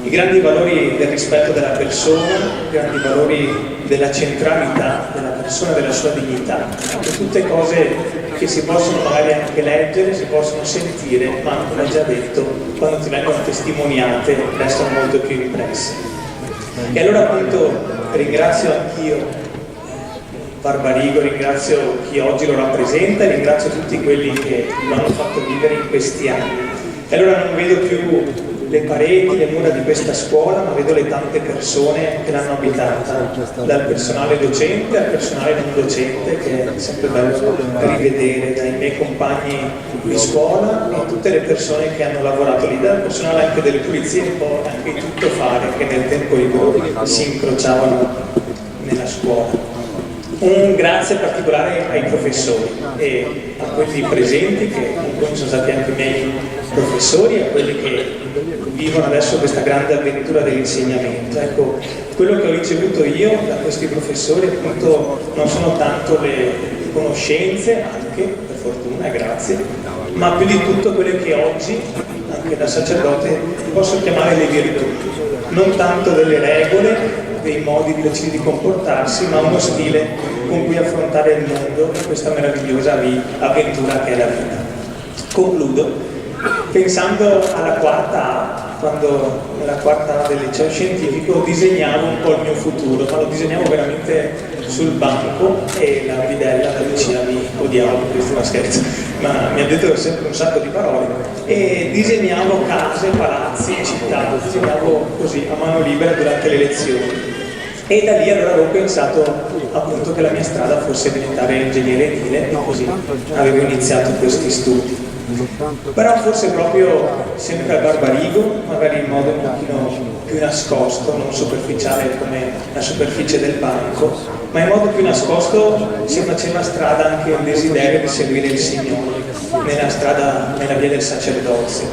I grandi valori del rispetto della persona, i grandi valori della centralità della persona e della sua dignità, tutte cose che si possono magari anche leggere, si possono sentire, ma come ho già detto, quando ti vengono testimoniate restano molto più impresse. E allora appunto ringrazio anch'io Barbarigo, ringrazio chi oggi lo rappresenta e ringrazio tutti quelli che lo hanno fatto vivere in questi anni. E allora non vedo più le pareti, le mura di questa scuola, ma vedo le tante persone che l'hanno abitata, dal personale docente al personale non docente, che è sempre bello rivedere, dai miei compagni di scuola e tutte le persone che hanno lavorato lì, dal personale anche delle pulizie e poi anche di tuttofare che nel tempo libero si incrociavano nella scuola. Un grazie particolare ai professori e a quelli presenti, che alcuni sono stati anche i miei professori, a quelli che vivono adesso questa grande avventura dell'insegnamento. Ecco, quello che ho ricevuto io da questi professori appunto non sono tanto le conoscenze, anche per fortuna, grazie, ma più di tutto quelle che oggi, anche da sacerdote, posso chiamare le virtù. Non tanto delle regole, dei modi precisi di comportarsi, ma uno stile con cui affrontare il mondo e questa meravigliosa avventura che è la vita. Concludo pensando alla quarta A, quando nella quarta A del liceo scientifico disegnavo un po' il mio futuro, ma lo disegnavo veramente sul banco e la bidella da vicina mi odiava, questo è uno scherzo, ma mi ha detto sempre un sacco di parole, e disegnavo case, palazzi, città, disegnavo così a mano libera durante le lezioni. E da lì allora avevo pensato appunto che la mia strada fosse diventare ingegnere edile e così avevo iniziato questi studi. Però forse proprio sempre a Barbarigo, magari in modo un pochino più nascosto, non superficiale come la superficie del banco, ma in modo più nascosto si faceva strada anche il desiderio di seguire il Signore nella via del sacerdozio,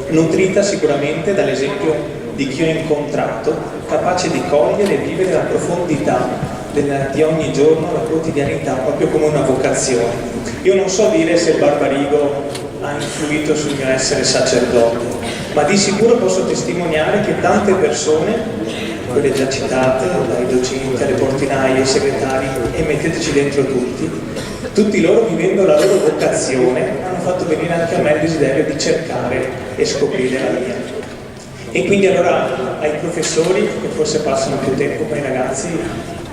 nutrita sicuramente dall'esempio di chi ho incontrato, capace di cogliere e vivere la profondità di ogni giorno, la quotidianità, proprio come una vocazione. Io non so dire se il Barbarigo ha influito sul mio essere sacerdote, ma di sicuro posso testimoniare che tante persone, quelle già citate, dai docenti alle portinaie, ai segretari, e metteteci dentro tutti loro vivendo la loro vocazione hanno fatto venire anche a me il desiderio di cercare e scoprire la mia. E quindi allora ai professori, che forse passano più tempo con i ragazzi,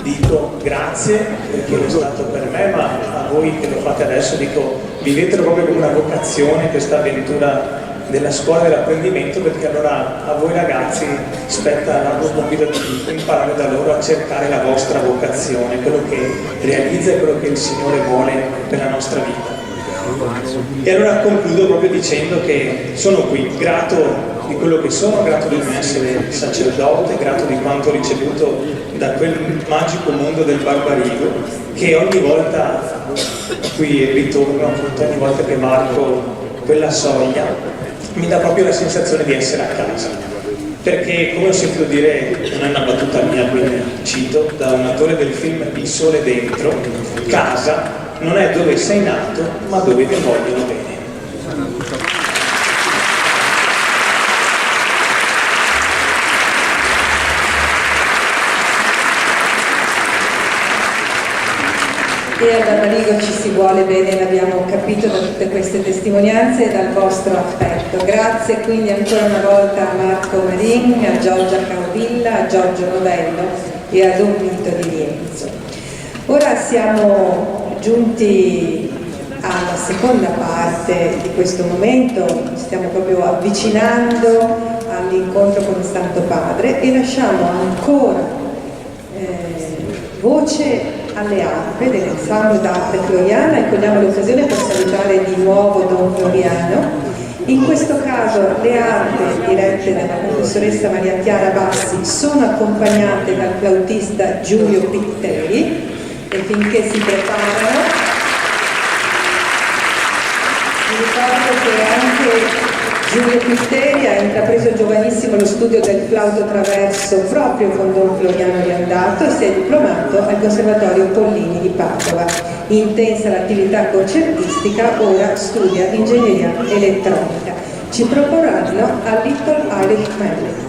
dico grazie per chi è stato per me, ma a voi che lo fate adesso dico vivetelo proprio come una vocazione, questa avventura della scuola dell'apprendimento, perché allora a voi ragazzi spetta l'arduo compito di imparare da loro a cercare la vostra vocazione, quello che realizza e quello che il Signore vuole per la nostra vita. E allora concludo proprio dicendo che sono qui, grato di quello che sono, grato di mio essere sacerdote, grato di quanto ho ricevuto da quel magico mondo del Barbarigo, che ogni volta qui ritorno, appunto, ogni volta che varco quella soglia, mi dà proprio la sensazione di essere a casa. Perché, come ho sentito dire, non è una battuta mia, quindi cito, da un attore del film Il Sole Dentro, casa non è dove sei nato, ma dove ti vogliono bene. E a Barbarigo ci si vuole bene, l'abbiamo capito da tutte queste testimonianze e dal vostro affetto. Grazie quindi ancora una volta a Marco Marin, a Giorgia Carovilla, a Giorgio Novello e a Don Vito di Lienzo. Ora siamo giunti alla seconda parte di questo momento, stiamo proprio avvicinando all'incontro con il Santo Padre e lasciamo ancora voce alle arpe dell'ensemble d'arte floriana e cogliamo l'occasione per salutare di nuovo Don Floriano. In questo caso le arpe dirette dalla professoressa Maria Chiara Bassi sono accompagnate dal flautista Giulio Pitteri e finché si preparano vi ricordo che anche Giulio Pitteri ha intrapreso giovanissimo lo studio del flauto traverso proprio con Don Floriano Riandato e si è diplomato al Conservatorio Pollini di Padova. Intensa l'attività concertistica, ora studia ingegneria elettronica. Ci proporranno a Little Irish Melody.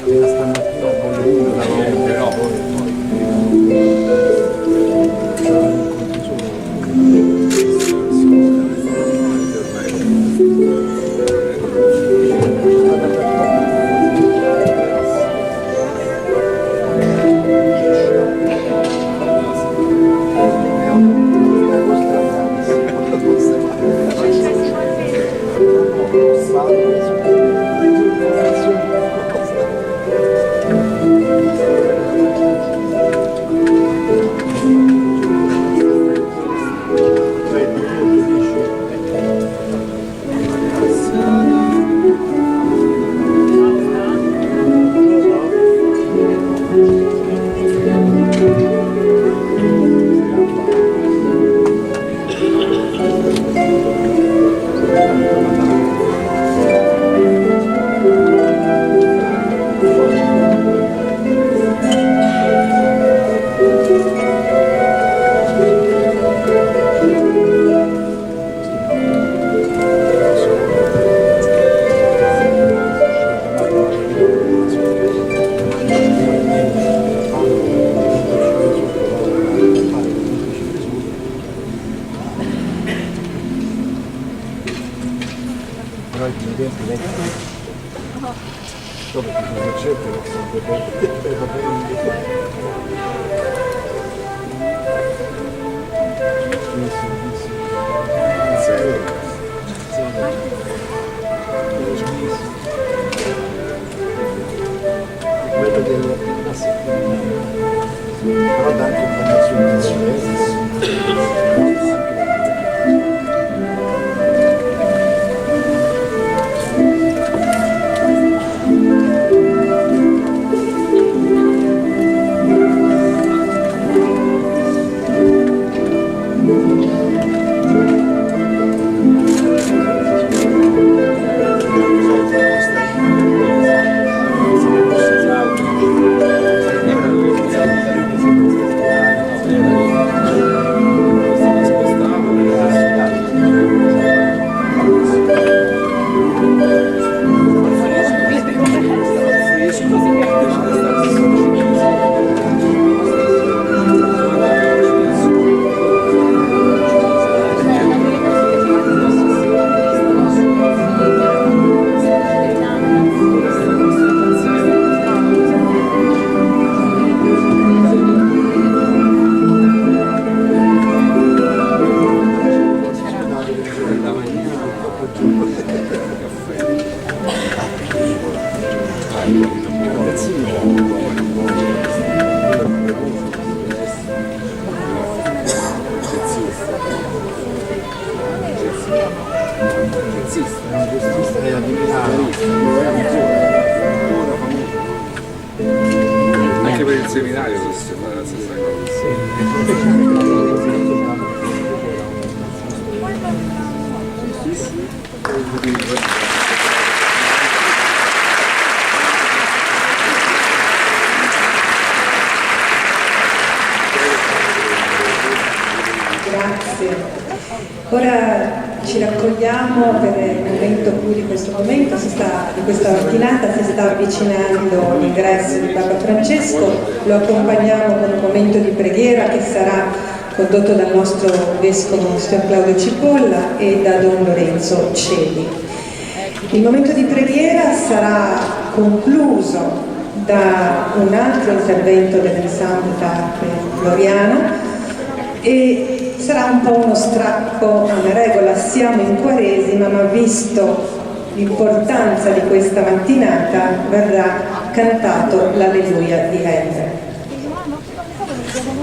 Stamattina ho voluto da però Quello delle però dà anche informazioni preziose. Anche per il seminario questo è la stessa cosa. Grazie. Ora ci raccogliamo per il momento cui di questo momento di questa mattinata si sta avvicinando l'ingresso di Papa Francesco, lo accompagniamo con un momento di preghiera che sarà condotto dal nostro vescovo Monsignor Claudio Cipolla e da Don Lorenzo Celi. Il momento di preghiera sarà concluso da un altro intervento dell'ensemble d'arte floriano e sarà un po' uno strappo a una regola. Siamo in Quaresima, ma visto l'importanza di questa mattinata verrà cantato l'Alleluia di Handel.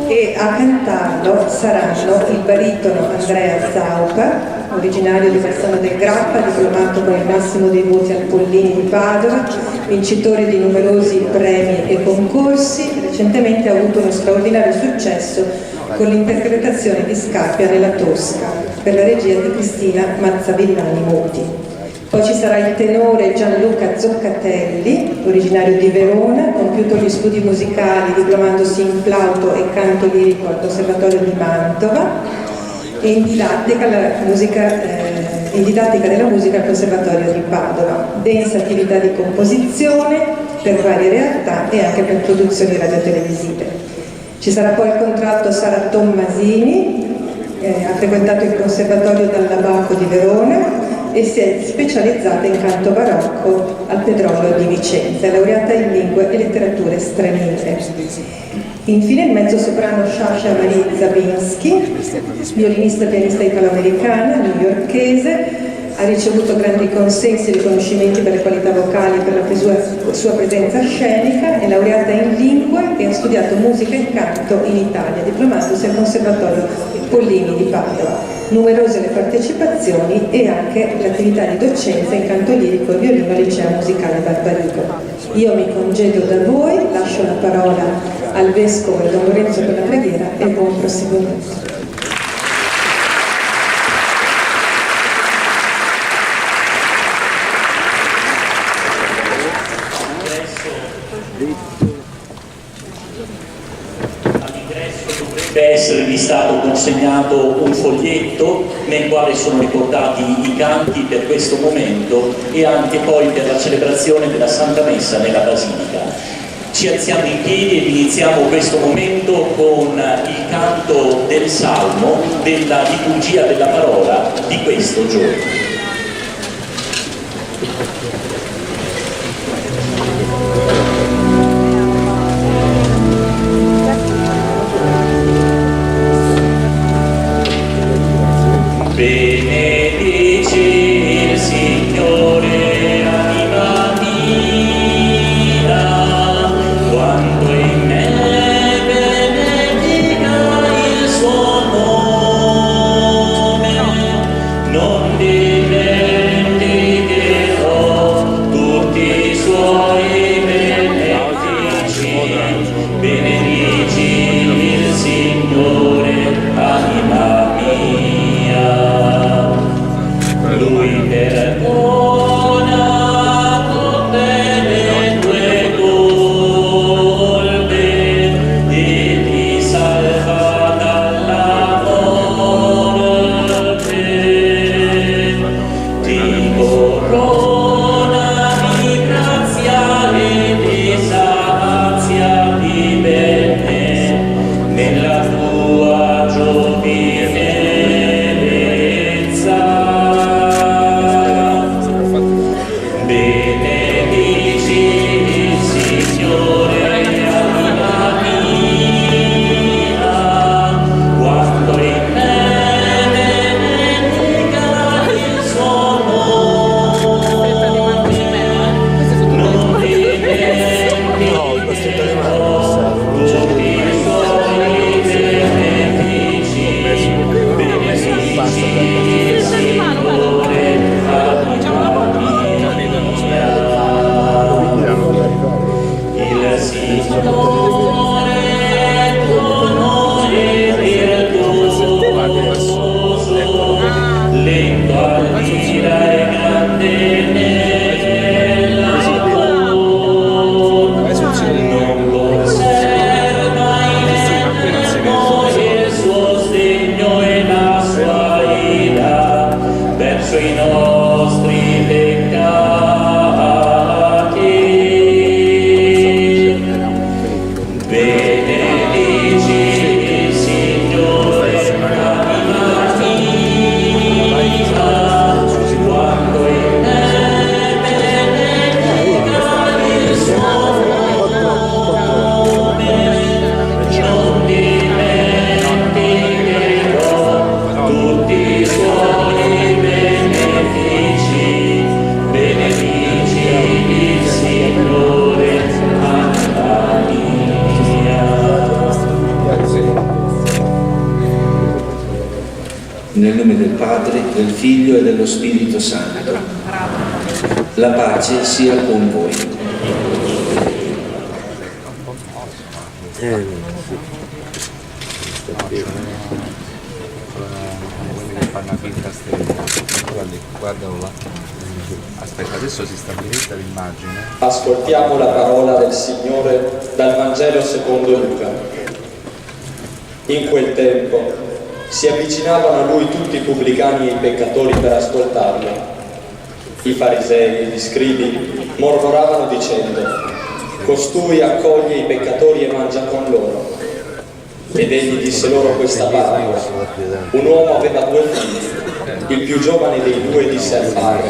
E a cantarlo saranno il baritono Andrea Zaupa, originario di Bassano del Grappa, diplomato con il massimo dei voti al Pollini di Padova, vincitore di numerosi premi e concorsi. Recentemente ha avuto uno straordinario successo con l'interpretazione di Scarpia nella Tosca per la regia di Cristina Mazzavillani Muti. Poi ci sarà il tenore Gianluca Zoccatelli, originario di Verona, compiuto gli studi musicali diplomandosi in flauto e canto lirico al Conservatorio di Mantova e in didattica della musica al Conservatorio di Padova. Densa attività di composizione per varie realtà e anche per produzioni radiotelevisive. Ci sarà poi il contratto Sara Tommasini, ha frequentato il Conservatorio dall'Abaco di Verona e si è specializzata in canto barocco al Pedrolo di Vicenza, laureata in lingue e letterature straniere. Infine il mezzosoprano Sasha Marie Zabinski, violinista e pianista italo-americana, newyorkese, ha ricevuto grandi consensi e riconoscimenti per le qualità vocali e per la sua presenza scenica, è laureata in lingue e ha studiato musica e canto in Italia, diplomandosi al Conservatorio Pollini di Padova. Numerose le partecipazioni e anche l'attività di docenza in canto lirico e violino al Liceo Musicale Barbarigo. Io mi congedo da voi, lascio la parola al Vescovo e Don Lorenzo per la preghiera e buon proseguimento. Deve esservi stato consegnato un foglietto nel quale sono ricordati i canti per questo momento e anche poi per la celebrazione della Santa Messa nella Basilica. Ci alziamo in piedi ed iniziamo questo momento con il canto del Salmo della liturgia della parola di questo giorno. Benedici il Signore, anima mia, quando in me benedica il suo nome, non dimenticherò tutti i suoi benefici. Benedici il Signore, anima mia. Lui perdona tutte le tue colpe e ti salva dalla morte. Ti corona di grazia e ti sazia di bene nella tua giovinezza. Benedici il Signore, anima mia, quando in me benedica il suo nome, non dimenticherò tutti i suoi benefici. Benedici il Signore, il Signore onore virtuoso, lento all'ira e grande nell'amore, non conserva inerme il suo sdegno e la sua ira verso i nostri peccati. Benedici il Signore, anima mia, quando in me benedica il suo nome, non dimenticherò tutti i suoi benefici. Benedici il Signore, anima mia. Nel nome del Padre, del Figlio e dello Spirito Santo. La pace sia con voi. Quelli che fanno la finta sterilizzata. Guardalo là. Aspetta, adesso si stabilizza l'immagine. Ascoltiamo la parola del Signore dal Vangelo secondo Luca. In quel tempo si avvicinavano a lui tutti i pubblicani e i peccatori per ascoltarlo. I farisei e gli scribi mormoravano dicendo: costui accoglie i peccatori e mangia con loro. Ed egli disse loro questa parabola: un uomo aveva 2 figli. Il più giovane dei 2 disse al padre: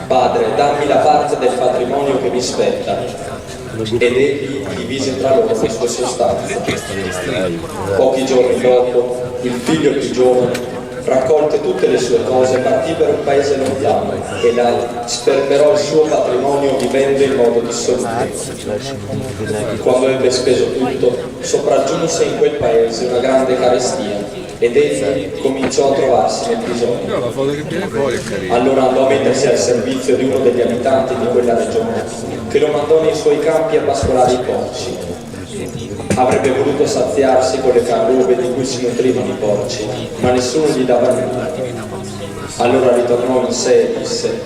padre, dammi la parte del patrimonio che mi spetta. Ed egli divise tra loro le sue sostanze. Pochi giorni dopo, il figlio più giovane, raccolte tutte le sue cose, partì per un paese lontano e là sperperò il suo patrimonio vivendo in modo dissolutezza. Quando ebbe speso tutto, sopraggiunse in quel paese una grande carestia ed egli cominciò a trovarsi nel bisogno. Allora andò a mettersi al servizio di uno degli abitanti di quella regione, che lo mandò nei suoi campi a pascolare i porci. Avrebbe voluto saziarsi con le carrube di cui si nutrivano i porci, ma nessuno gli dava nulla. Allora ritornò in sé e disse: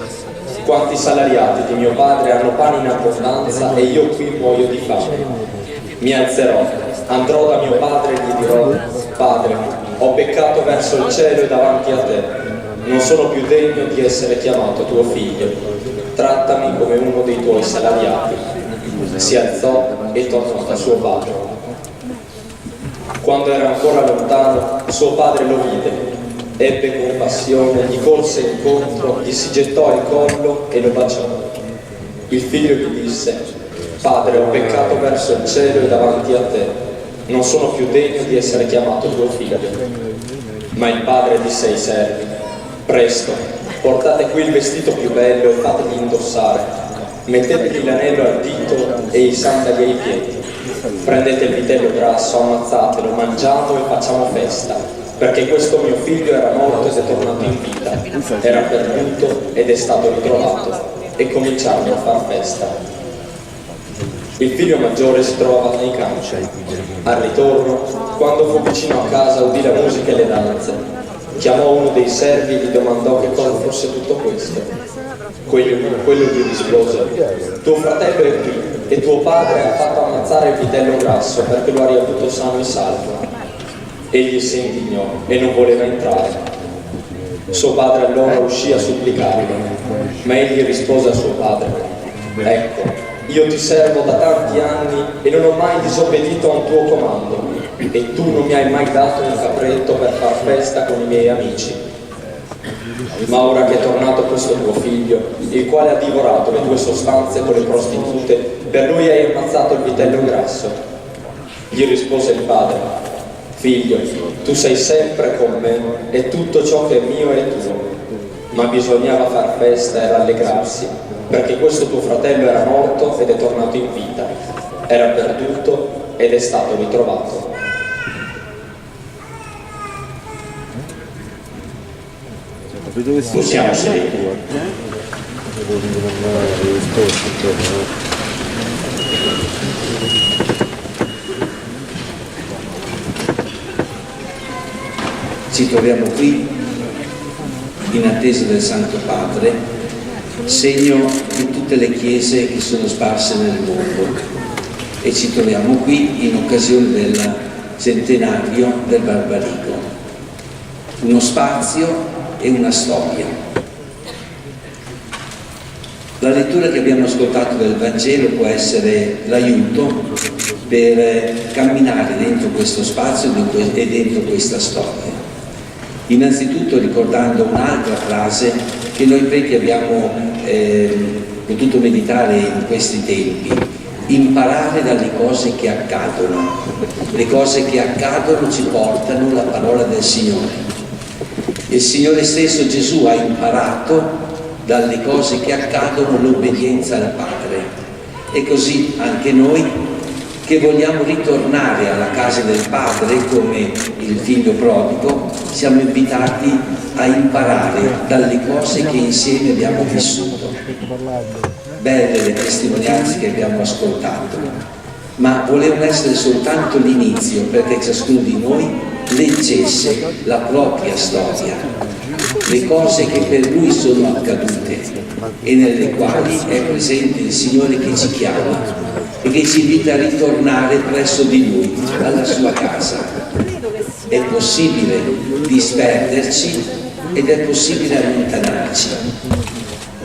quanti salariati di mio padre hanno pane in abbondanza e io qui muoio di fame. Mi alzerò, andrò da mio padre e gli dirò: Padre, ho peccato verso il cielo e davanti a te, non sono più degno di essere chiamato tuo figlio, trattami come uno dei tuoi salariati. Si alzò e tornò da suo padre. Quando era ancora lontano, suo padre lo vide, ebbe compassione, gli corse incontro, gli si gettò al collo e lo baciò. Il figlio gli disse: «Padre, ho peccato verso il cielo e davanti a te, non sono più degno di essere chiamato tuo figlio». Ma il padre disse ai servi: «Presto, portate qui il vestito più bello e fategli indossare, mettetegli l'anello al dito e i sandali ai piedi, prendete il vitello grasso, ammazzatelo, mangiamo e facciamo festa, perché questo mio figlio era morto ed è tornato in vita, era perduto ed è stato ritrovato», e cominciarono a far festa. Il figlio maggiore si trovava nei campi. Al ritorno, quando fu vicino a casa, udì la musica e le danze. Chiamò uno dei servi e gli domandò che cosa fosse tutto questo. Quello gli rispose: «Tuo fratello è qui e tuo padre ha fatto ammazzare il vitello grasso perché lo ha riavuto sano e salvo». Egli si indignò e non voleva entrare. Suo padre allora uscì a supplicarlo, ma egli rispose a suo padre: «Ecco, io ti servo da tanti anni e non ho mai disobbedito a un tuo comando, e tu non mi hai mai dato un capretto per far festa con i miei amici. Ma ora che è tornato questo tuo figlio, il quale ha divorato le tue sostanze con le prostitute, per lui hai ammazzato il vitello grasso». Gli rispose il padre: «Figlio, tu sei sempre con me e tutto ciò che è mio è tuo. Ma bisognava far festa e rallegrarsi, perché questo tuo fratello era morto ed è tornato in vita, era perduto ed è stato ritrovato». Possiamo sedere. Ci troviamo qui in attesa del Santo Padre, segno di tutte le chiese che sono sparse nel mondo, e ci troviamo qui in occasione del centenario del Barbarigo. Uno spazio e una storia. La lettura che abbiamo ascoltato del Vangelo può essere l'aiuto per camminare dentro questo spazio e dentro questa storia. Innanzitutto ricordando un'altra frase che noi preti abbiamo potuto meditare in questi tempi: imparare dalle cose che accadono. Le cose che accadono ci portano la parola del Signore. Il Signore stesso, Gesù, ha imparato dalle cose che accadono l'obbedienza al Padre, e così anche noi che vogliamo ritornare alla casa del Padre come il figlio prodigo, siamo invitati a imparare dalle cose che insieme abbiamo vissuto. Belle le testimonianze che abbiamo ascoltato, ma volevano essere soltanto l'inizio perché ciascuno di noi leggesse la propria storia, le cose che per lui sono accadute e nelle quali è presente il Signore che ci chiama e che ci invita a ritornare presso di Lui, alla sua casa. È possibile disperderci ed è possibile allontanarci,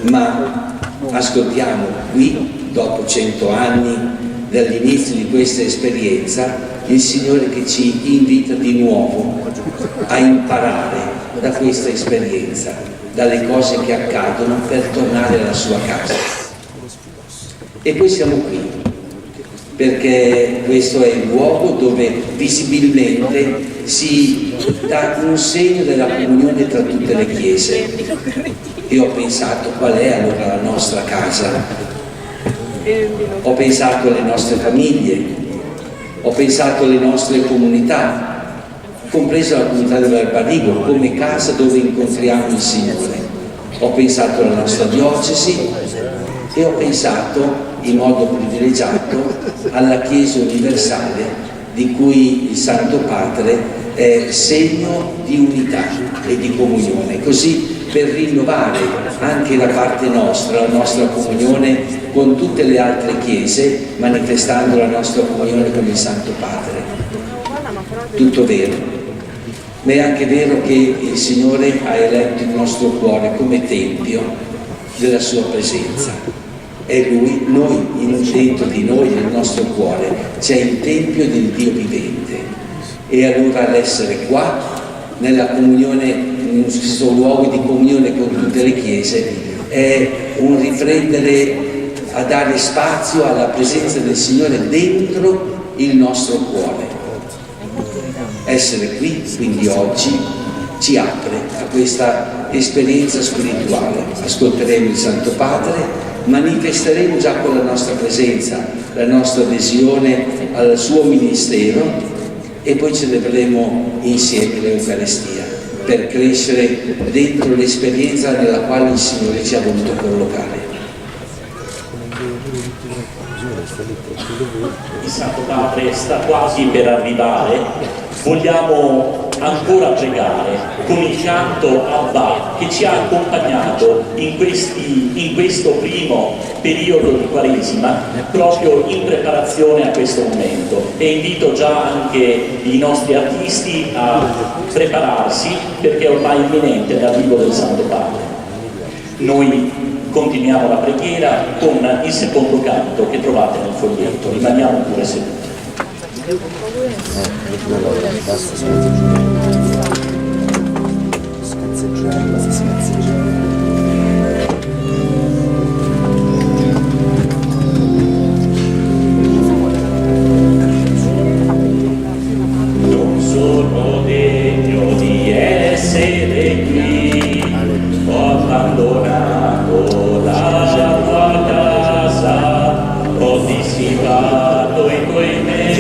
ma ascoltiamo qui, dopo 100 anni dall'inizio di questa esperienza, il Signore che ci invita di nuovo a imparare da questa esperienza, dalle cose che accadono, per tornare alla sua casa. E poi siamo qui perché questo è il luogo dove visibilmente si dà un segno della comunione tra tutte le chiese. E ho pensato: qual è allora la nostra casa? Ho pensato alle nostre famiglie, ho pensato alle nostre comunità, compresa la comunità del Barbarigo, come casa dove incontriamo il Signore. Ho pensato alla nostra diocesi e ho pensato in modo privilegiato alla Chiesa universale, di cui il Santo Padre è segno di unità e di comunione, così per rinnovare anche da parte nostra la nostra comunione con tutte le altre chiese, manifestando la nostra comunione con il Santo Padre. Tutto vero, ma è anche vero che il Signore ha eletto il nostro cuore come tempio della sua presenza. È Lui, noi, dentro di noi, nel nostro cuore, c'è il Tempio del Dio vivente. E allora l'essere qua, nella comunione in questo luogo di comunione con tutte le chiese, è un riprendere a dare spazio alla presenza del Signore dentro il nostro cuore. Essere qui, quindi oggi, ci apre a questa esperienza spirituale. Ascolteremo il Santo Padre, manifesteremo già con la nostra presenza la nostra adesione al suo ministero e poi celebreremo insieme l'Eucaristia per crescere dentro l'esperienza nella quale il Signore ci ha voluto collocare. Il Santo Padre sta quasi per arrivare. Vogliamo ancora pregare con il canto Abba che ci ha accompagnato in questo primo periodo di Quaresima, proprio in preparazione a questo momento, e invito già anche i nostri artisti a prepararsi perché è ormai imminente l'arrivo del Santo Padre. Noi continuiamo la preghiera con il secondo canto che trovate nel foglietto. Rimaniamo pure seduti. Non sono degno di essere qui, ho abbandonato la tua casa, ho dissipato i tuoi beni,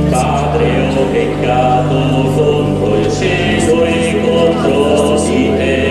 Padre, ho peccato contro il cielo e contro di te.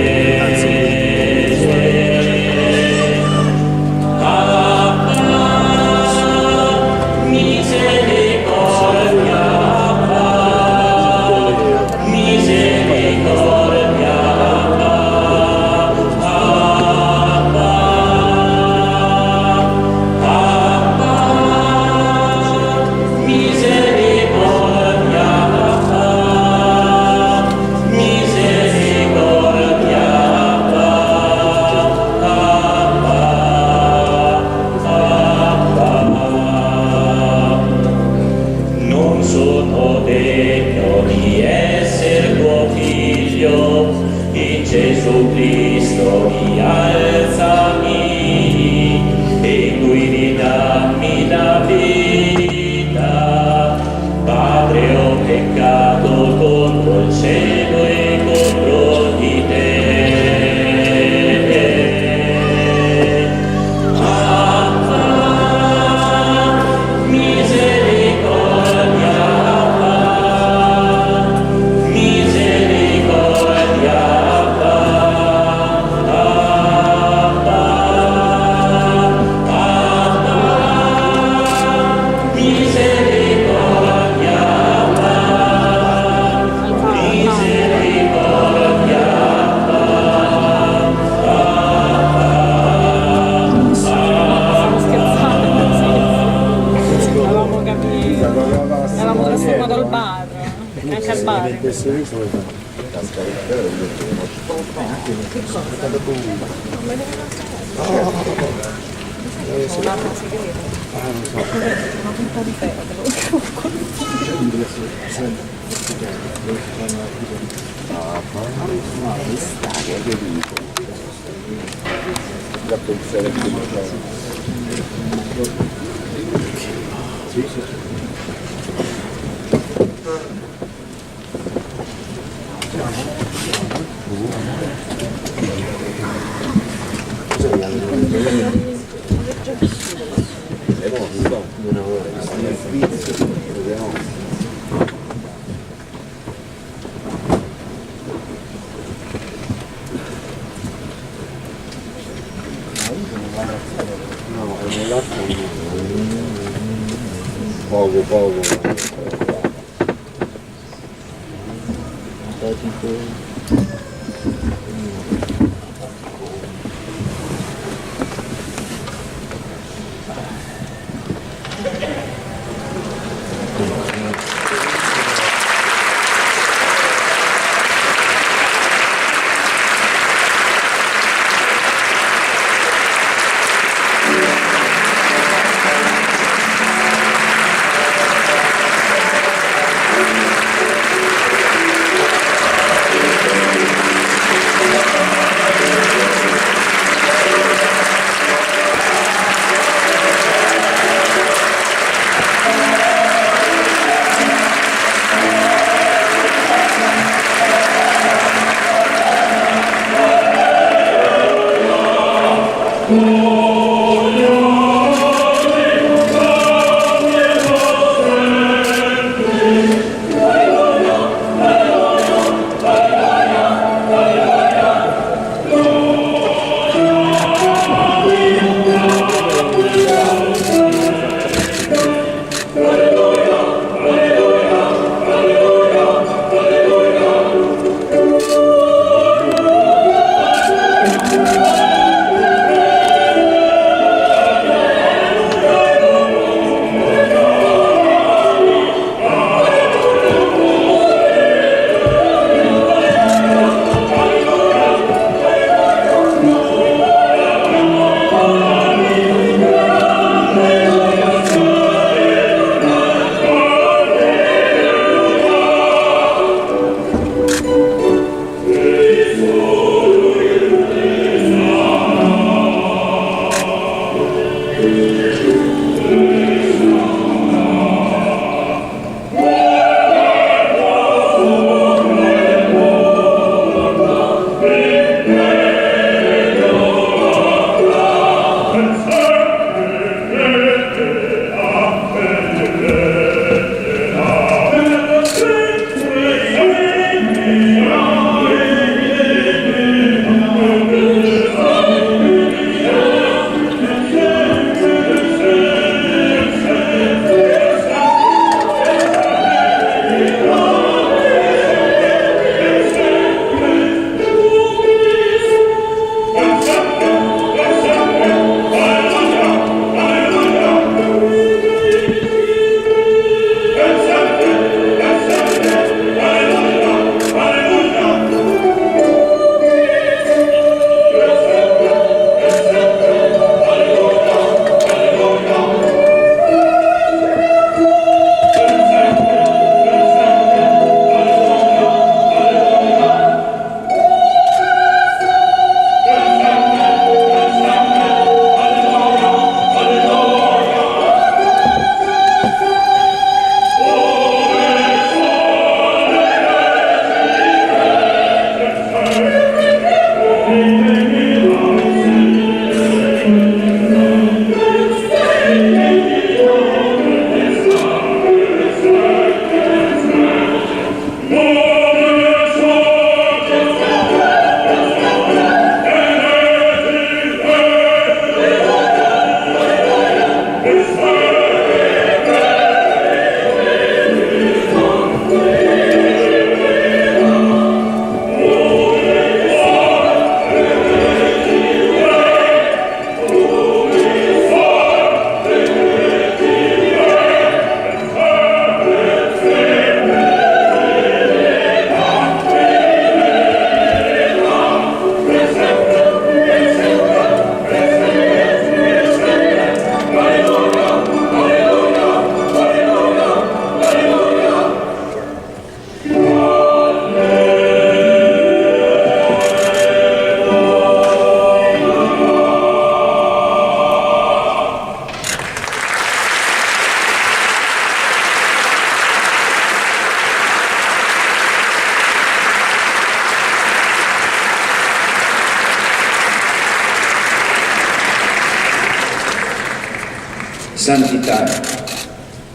Santità,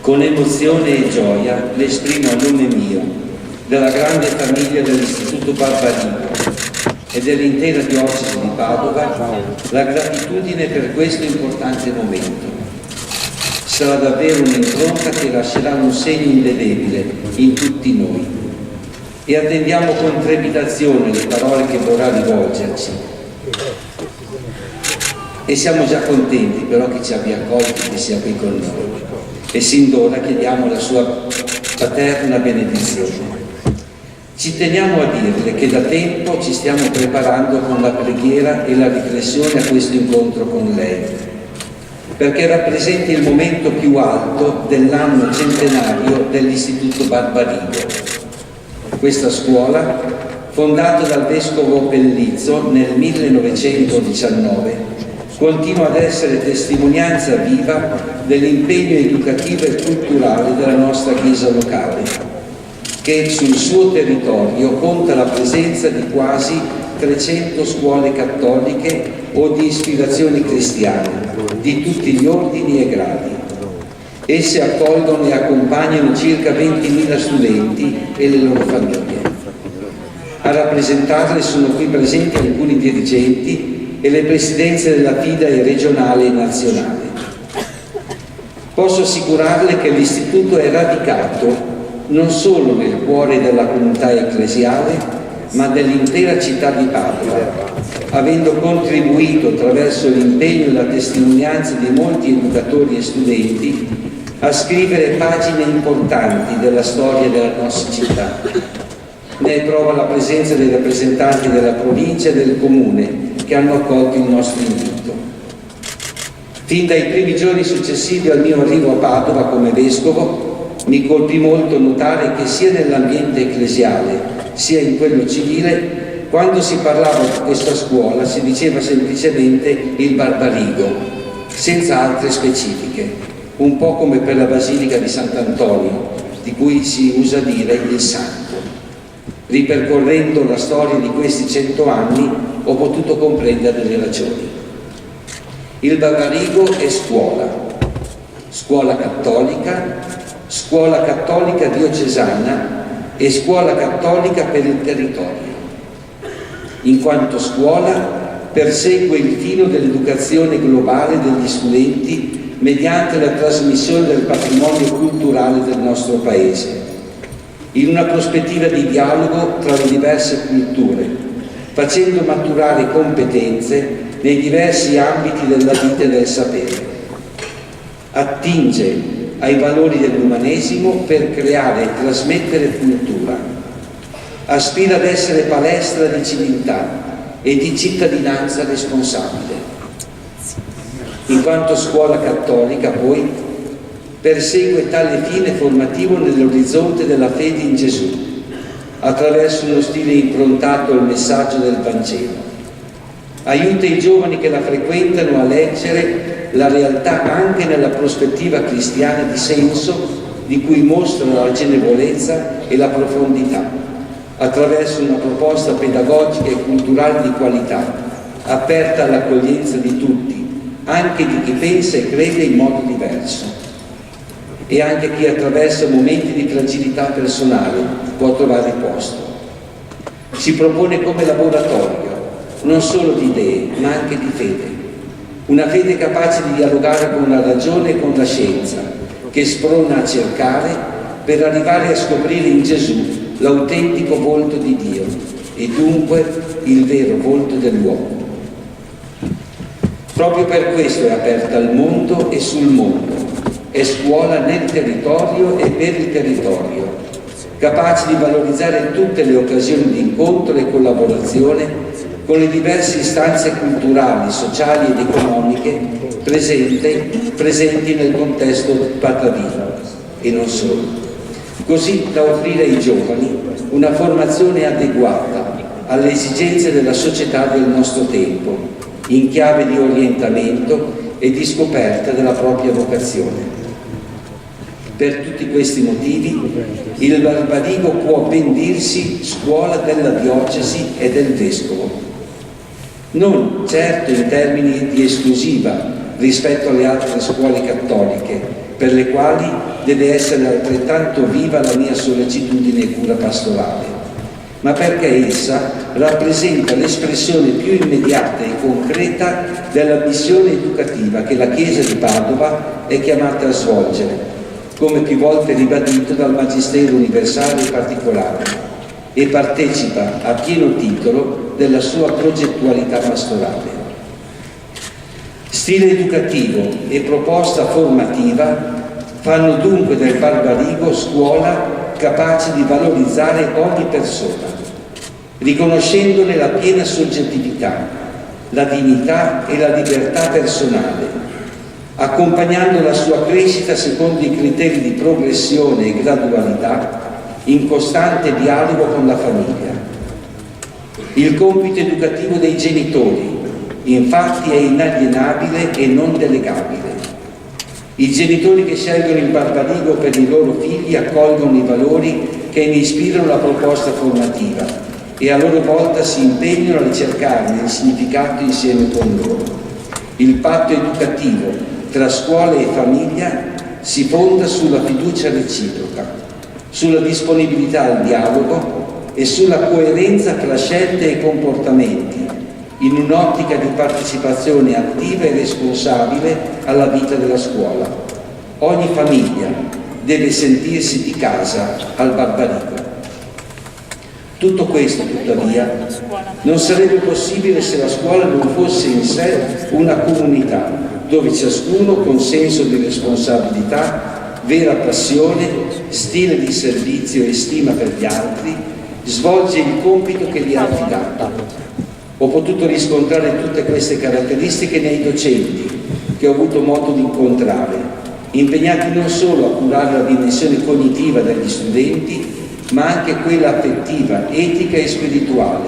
con emozione e gioia le esprimo a nome mio, della grande famiglia dell'Istituto Barbarigo e dell'intera diocesi di Padova, la gratitudine per questo importante momento. Sarà davvero un'impronta che lascerà un segno indelebile in tutti noi e attendiamo con trepidazione le parole che vorrà rivolgerci. E siamo già contenti però che ci abbia accolti, che sia qui con noi, e sin d'ora chiediamo la sua paterna benedizione. Ci teniamo a dirle che da tempo ci stiamo preparando con la preghiera e la riflessione a questo incontro con lei, perché rappresenta il momento più alto dell'anno centenario dell'Istituto Barbarigo. Questa scuola, fondata dal vescovo Pellizzo nel 1919, continua ad essere testimonianza viva dell'impegno educativo e culturale della nostra Chiesa locale, che sul suo territorio conta la presenza di quasi 300 scuole cattoliche o di ispirazione cristiana, di tutti gli ordini e gradi. Esse accolgono e accompagnano circa 20.000 studenti e le loro famiglie. A rappresentarle sono qui presenti alcuni dirigenti e le presidenze della FIDAE regionale e nazionale. Posso assicurarle che l'Istituto è radicato non solo nel cuore della comunità ecclesiale, ma dell'intera città di Padova, avendo contribuito attraverso l'impegno e la testimonianza di molti educatori e studenti a scrivere pagine importanti della storia della nostra città. Ne è prova la presenza dei rappresentanti della provincia e del comune che hanno accolto il nostro invito. Fin dai primi giorni successivi al mio arrivo a Padova come vescovo, mi colpì molto notare che sia nell'ambiente ecclesiale sia in quello civile, quando si parlava di questa scuola si diceva semplicemente il Barbarigo, senza altre specifiche, un po' come per la Basilica di Sant'Antonio, di cui si usa dire il Santo. Ripercorrendo la storia di questi 100 anni ho potuto comprendere le ragioni. Il Barbarigo è scuola cattolica diocesana e scuola cattolica per il territorio. In quanto scuola persegue il filo dell'educazione globale degli studenti mediante la trasmissione del patrimonio culturale del nostro Paese, in una prospettiva di dialogo tra le diverse culture, facendo maturare competenze nei diversi ambiti della vita e del sapere. Attinge ai valori dell'umanesimo per creare e trasmettere cultura. Aspira ad essere palestra di civiltà e di cittadinanza responsabile. In quanto scuola cattolica, poi, persegue tale fine formativo nell'orizzonte della fede in Gesù, attraverso uno stile improntato al messaggio del Vangelo. Aiuta i giovani che la frequentano a leggere la realtà anche nella prospettiva cristiana di senso, di cui mostrano la genevolezza e la profondità, attraverso una proposta pedagogica e culturale di qualità, aperta all'accoglienza di tutti, anche di chi pensa e crede in modo diverso. E anche chi attraversa momenti di fragilità personale può trovare posto. Si propone come laboratorio non solo di idee, ma anche di fede. Una fede capace di dialogare con la ragione e con la scienza, che sprona a cercare per arrivare a scoprire in Gesù l'autentico volto di Dio e dunque il vero volto dell'uomo. Proprio per questo è aperta al mondo e sul mondo. È scuola nel territorio e per il territorio, capace di valorizzare tutte le occasioni di incontro e collaborazione con le diverse istanze culturali, sociali ed economiche presenti nel contesto patavino e non solo. Così da offrire ai giovani una formazione adeguata alle esigenze della società del nostro tempo, in chiave di orientamento e di scoperta della propria vocazione. Per tutti questi motivi, il Barbarigo può ben dirsi scuola della diocesi e del vescovo. Non certo in termini di esclusiva rispetto alle altre scuole cattoliche, per le quali deve essere altrettanto viva la mia sollecitudine e cura pastorale, ma perché essa rappresenta l'espressione più immediata e concreta della missione educativa che la Chiesa di Padova è chiamata a svolgere, come più volte ribadito dal Magistero universale e particolare, e partecipa a pieno titolo della sua progettualità pastorale. Stile educativo e proposta formativa fanno dunque del Barbarigo scuola capace di valorizzare ogni persona, riconoscendone la piena soggettività, la dignità e la libertà personale, accompagnando la sua crescita secondo i criteri di progressione e gradualità in costante dialogo con la famiglia. Il compito educativo dei genitori, infatti, è inalienabile e non delegabile. I genitori che scelgono il Barbarigo per i loro figli accolgono i valori che ne ispirano la proposta formativa e a loro volta si impegnano a ricercarne il significato insieme con loro. Il patto educativo tra scuola e famiglia si fonda sulla fiducia reciproca, sulla disponibilità al dialogo e sulla coerenza tra scelte e comportamenti, in un'ottica di partecipazione attiva e responsabile alla vita della scuola. Ogni famiglia deve sentirsi di casa al Barbarigo. Tutto questo, tuttavia, non sarebbe possibile se la scuola non fosse in sé una comunità, dove ciascuno, con senso di responsabilità, vera passione, stile di servizio e stima per gli altri, svolge il compito che gli è affidato. Ho potuto riscontrare tutte queste caratteristiche nei docenti che ho avuto modo di incontrare, impegnati non solo a curare la dimensione cognitiva degli studenti, ma anche quella affettiva, etica e spirituale,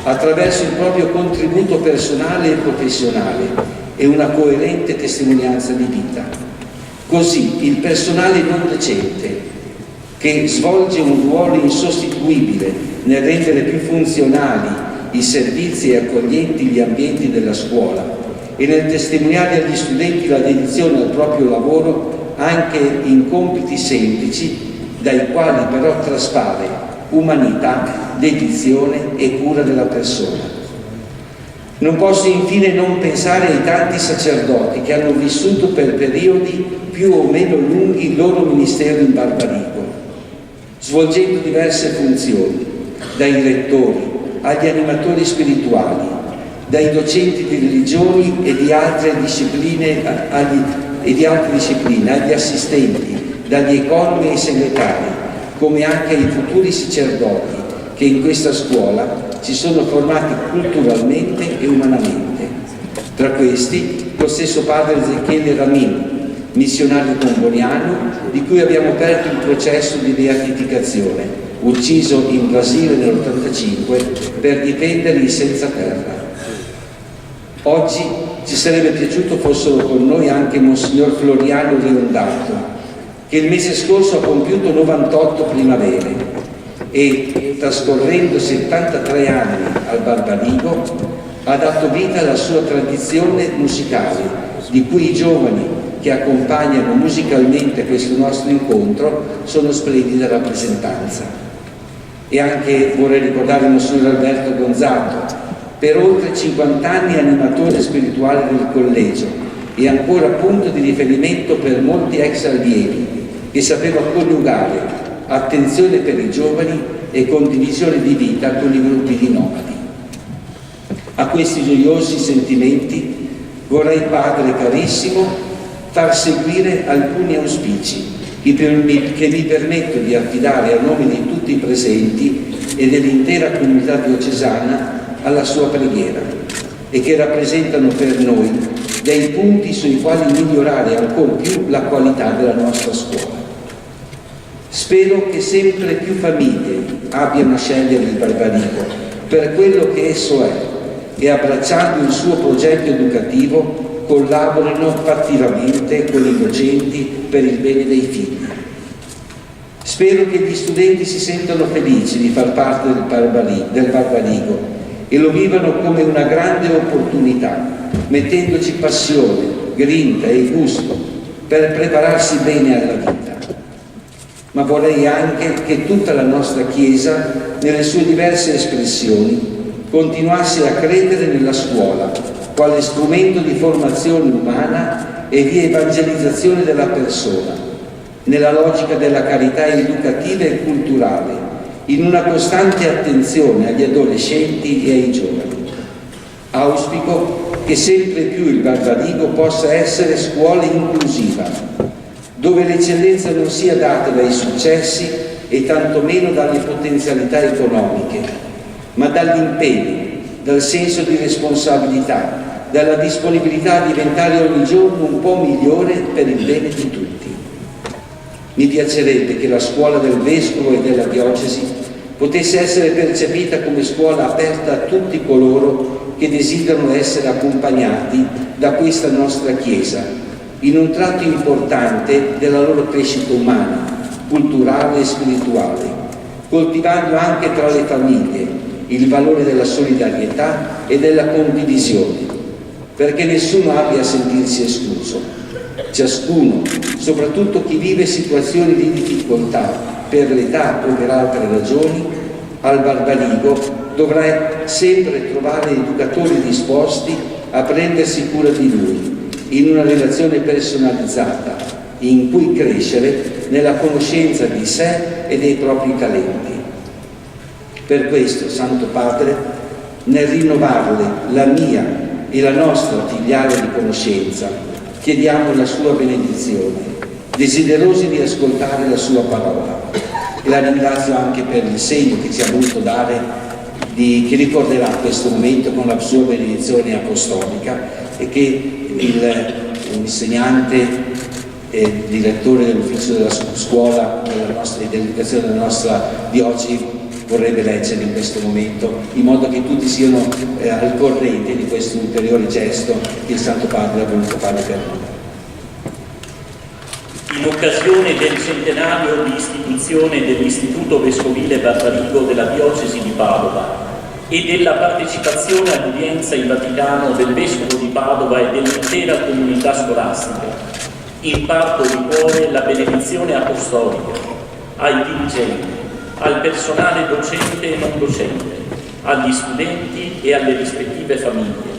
attraverso il proprio contributo personale e professionale e una coerente testimonianza di vita. Così il personale non docente, che svolge un ruolo insostituibile nel rendere più funzionali i servizi e accoglienti gli ambienti della scuola e nel testimoniare agli studenti la dedizione al proprio lavoro anche in compiti semplici, dai quali però traspare umanità, dedizione e cura della persona. Non posso infine non pensare ai tanti sacerdoti che hanno vissuto per periodi più o meno lunghi il loro ministero in Barbarigo, svolgendo diverse funzioni, dai rettori agli animatori spirituali, dai docenti di religioni e di altre discipline agli assistenti, dagli economi ai segretari, come anche ai futuri sacerdoti che in questa scuola si sono formati culturalmente e umanamente. Tra questi lo stesso padre Ezechiele Ramin, missionario congoniano, di cui abbiamo aperto il processo di beatificazione, ucciso in Brasile nell'85 per difendere i senza terra. Oggi ci sarebbe piaciuto fossero con noi anche Monsignor Floriano Riondato, che il mese scorso ha compiuto 98 primavere e, trascorrendo 73 anni al Barbarigo, ha dato vita alla sua tradizione musicale, di cui i giovani che accompagnano musicalmente questo nostro incontro sono splendida rappresentanza. E anche vorrei ricordare il Monsignor Alberto Gonzato, per oltre 50 anni animatore spirituale del collegio e ancora punto di riferimento per molti ex allievi, che sapeva coniugare attenzione per i giovani e condivisione di vita con i gruppi di nomadi. A questi gioiosi sentimenti vorrei, Padre carissimo, far seguire alcuni auspici che mi permetto di affidare a nome di tutti i presenti e dell'intera comunità diocesana alla sua preghiera e che rappresentano per noi dei punti sui quali migliorare ancor più la qualità della nostra scuola. Spero che sempre più famiglie abbiano a scegliere il Barbarigo per quello che esso è e, abbracciando il suo progetto educativo, collaborino fattivamente con i docenti per il bene dei figli. Spero che gli studenti si sentano felici di far parte del Barbarigo e lo vivano come una grande opportunità, mettendoci passione, grinta e gusto per prepararsi bene alla vita. Ma vorrei anche che tutta la nostra Chiesa, nelle sue diverse espressioni, continuasse a credere nella scuola quale strumento di formazione umana e di evangelizzazione della persona, nella logica della carità educativa e culturale, in una costante attenzione agli adolescenti e ai giovani. Auspico che sempre più il Barbarigo possa essere scuola inclusiva, dove l'eccellenza non sia data dai successi e tantomeno dalle potenzialità economiche, ma dall'impegno, dal senso di responsabilità, dalla disponibilità a diventare ogni giorno un po' migliore per il bene di tutti. Mi piacerebbe che la scuola del Vescovo e della Diocesi potesse essere percepita come scuola aperta a tutti coloro che desiderano essere accompagnati da questa nostra Chiesa, in un tratto importante della loro crescita umana, culturale e spirituale, coltivando anche tra le famiglie il valore della solidarietà e della condivisione, perché nessuno abbia a sentirsi escluso. Ciascuno, soprattutto chi vive situazioni di difficoltà per l'età o per altre ragioni, al Barbarigo dovrà sempre trovare educatori disposti a prendersi cura di lui, in una relazione personalizzata, in cui crescere nella conoscenza di sé e dei propri talenti. Per questo, Santo Padre, nel rinnovarle la mia e la nostra filiale di conoscenza, chiediamo la sua benedizione, desiderosi di ascoltare la sua parola. E la ringrazio anche per il segno che ci ha voluto dare che ricorderà questo momento con la sua benedizione apostolica e che l'insegnante e direttore dell'ufficio della scuola dell'educazione della nostra diocesi vorrebbe leggere in questo momento, in modo che tutti siano al corrente di questo ulteriore gesto che il Santo Padre ha voluto fare per noi. In occasione del centenario di istituzione dell'Istituto Vescovile Barbarigo della Diocesi di Padova e della partecipazione all'udienza in Vaticano del Vescovo di Padova e dell'intera comunità scolastica, imparto di cuore la benedizione apostolica ai dirigenti, al personale docente e non docente, agli studenti e alle rispettive famiglie,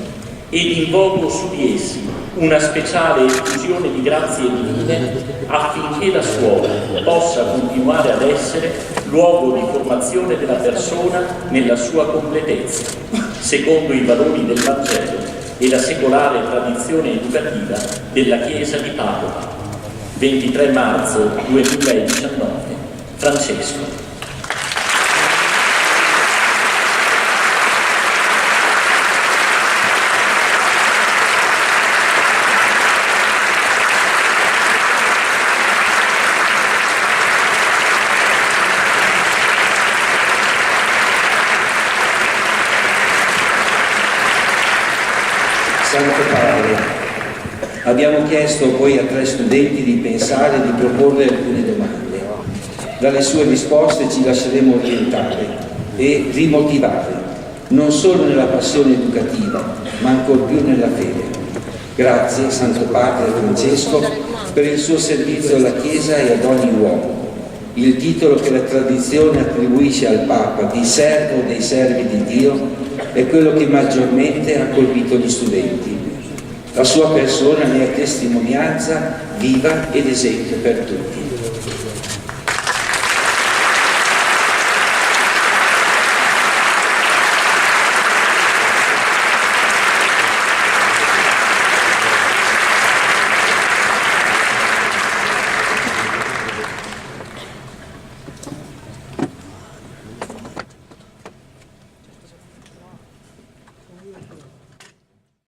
ed invoco su di essi una speciale effusione di grazie divine affinché la scuola possa continuare ad essere luogo di formazione della persona nella sua completezza, secondo i valori del Vangelo e la secolare tradizione educativa della Chiesa di Padova. 23 marzo 2019, Francesco. Santo Padre, abbiamo chiesto poi a 3 studenti di pensare e di proporre alcune domande. Dalle sue risposte ci lasceremo orientare e rimotivare, non solo nella passione educativa, ma ancor più nella fede. Grazie, Santo Padre Francesco, per il suo servizio alla Chiesa e ad ogni uomo. Il titolo che la tradizione attribuisce al Papa di servo dei servi di Dio è quello che maggiormente ha colpito gli studenti. La sua persona ne è testimonianza viva ed esempio per tutti.